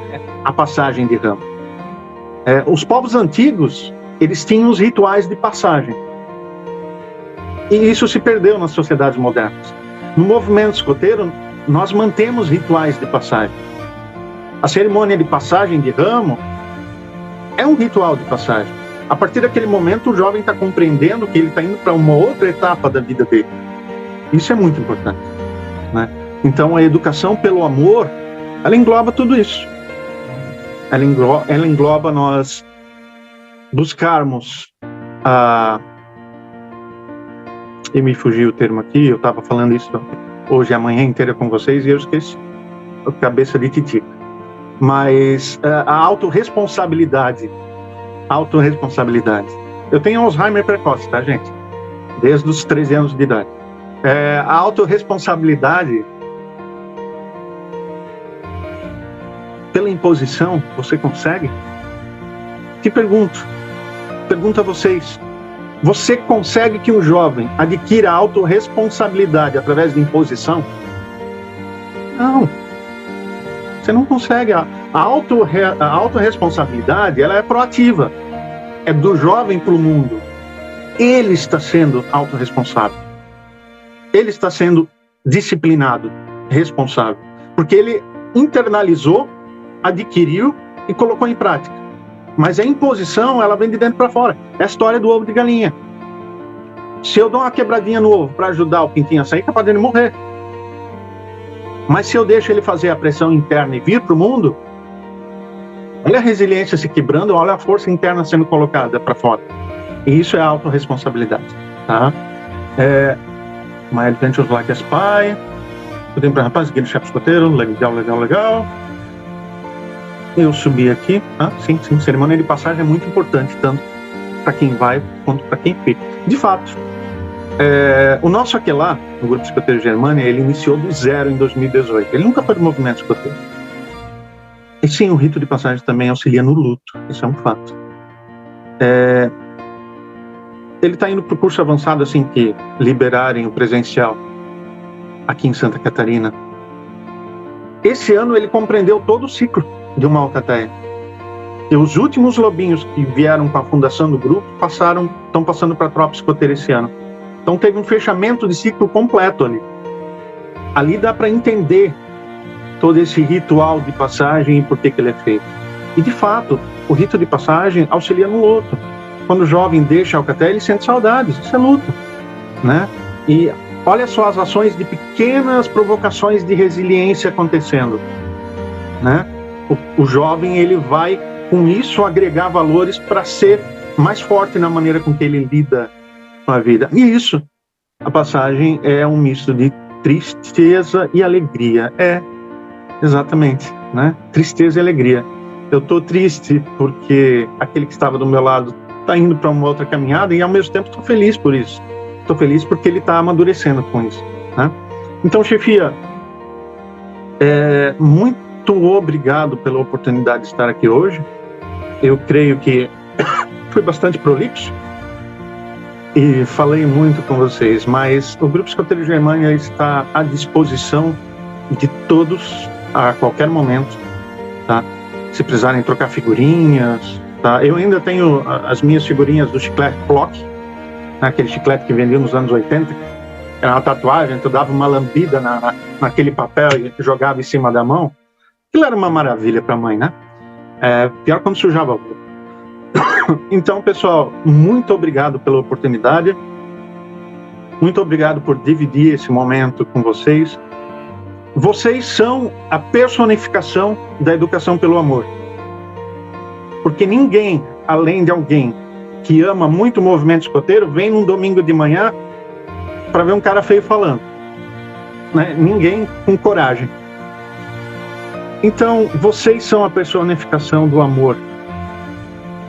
a passagem de ramo. Os povos antigos, eles tinham os rituais de passagem. E isso se perdeu nas sociedades modernas. No movimento escoteiro, nós mantemos rituais de passagem. A cerimônia de passagem de ramo é um ritual de passagem. A partir daquele momento, o jovem está compreendendo que ele está indo para uma outra etapa da vida dele. Isso é muito importante, né? Então, a educação pelo amor, ela engloba tudo isso. Ela engloba nós buscarmos E me fugiu o termo aqui, eu estava falando isso hoje a manhã inteira com vocês e eu esqueci. Cabeça de titica. Mas a autorresponsabilidade. Eu tenho Alzheimer precoce, tá, gente? Desde os 13 anos de idade. A autorresponsabilidade pela imposição, você consegue? Te pergunto a vocês, você consegue que um jovem adquira a autorresponsabilidade através de imposição? Não. Você não consegue. A autorresponsabilidade, ela é proativa. É do jovem para o mundo. Ele está sendo autorresponsável. Ele está sendo disciplinado, responsável. Porque ele internalizou, adquiriu e colocou em prática. Mas a imposição, ela vem de dentro para fora. É a história do ovo de galinha. Se eu dou uma quebradinha no ovo para ajudar o pintinho a sair, é capaz dele morrer. Mas se eu deixo ele fazer a pressão interna e vir para o mundo, olha a resiliência se quebrando, olha a força interna sendo colocada para fora. E isso é autorresponsabilidade, tá? My Adventures Like a Spy. Eu tenho para rapaz, guia do chefe escoteiro, legal. Eu subi aqui, sim, cerimônia de passagem é muito importante, tanto para quem vai quanto para quem fica. De fato, o nosso aquelá, no Grupo Escoteiro Germânia, ele iniciou do zero em 2018. Ele nunca foi do movimento escoteiro. E sim, o rito de passagem também auxilia no luto, isso é um fato. Ele está indo para o curso avançado assim que liberarem o presencial aqui em Santa Catarina. Esse ano ele compreendeu todo o ciclo de uma alcateia. E os últimos lobinhos que vieram com a fundação do grupo estão passando para a tropa escoteira esse ano. Então teve um fechamento de ciclo completo ali. Ali dá para entender todo esse ritual de passagem e por que ele é feito. E de fato, o rito de passagem auxilia no luto. Quando o jovem deixa a alcateia, ele sente saudades, isso é luto, né? E olha só as ações de pequenas provocações de resiliência acontecendo, né? O jovem, ele vai com isso agregar valores para ser mais forte na maneira com que ele lida com a vida. E isso, a passagem é um misto de tristeza e alegria. Exatamente, né? Tristeza e alegria. Eu estou triste porque aquele que estava do meu lado está indo para uma outra caminhada e ao mesmo tempo estou feliz por isso. Estou feliz porque ele está amadurecendo com isso, né? Então, chefia, muito obrigado pela oportunidade de estar aqui hoje. Eu creio que foi bastante prolixo e falei muito com vocês, mas o Grupo Escoteiro Germânia está à disposição de todos a qualquer momento, tá? Se precisarem trocar figurinhas, tá? Eu ainda tenho as minhas figurinhas do chiclete Plock, aquele chiclete que vendia nos anos 80, era uma tatuagem, tu dava uma lambida naquele papel e jogava em cima da mão. Aquilo era uma maravilha para a mãe, né? Pior quando sujava a boca. Então, pessoal, muito obrigado pela oportunidade. Muito obrigado por dividir esse momento com vocês. Vocês são a personificação da educação pelo amor. Porque ninguém, além de alguém que ama muito o movimento escoteiro, vem num domingo de manhã para ver um cara feio falando, né? Ninguém com coragem. Então, vocês são a personificação do amor.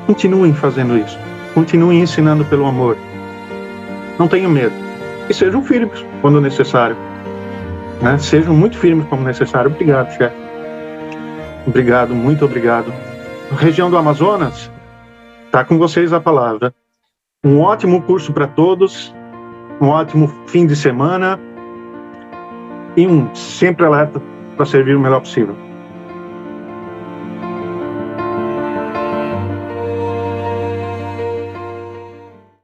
Continuem fazendo isso. Continuem ensinando pelo amor. Não tenham medo. E sejam firmes quando necessário. Né? Sejam muito firmes quando necessário. Obrigado, chefe. Obrigado, muito obrigado. Região do Amazonas, está com vocês a palavra. Um ótimo curso para todos, um ótimo fim de semana e sempre alerta para servir o melhor possível.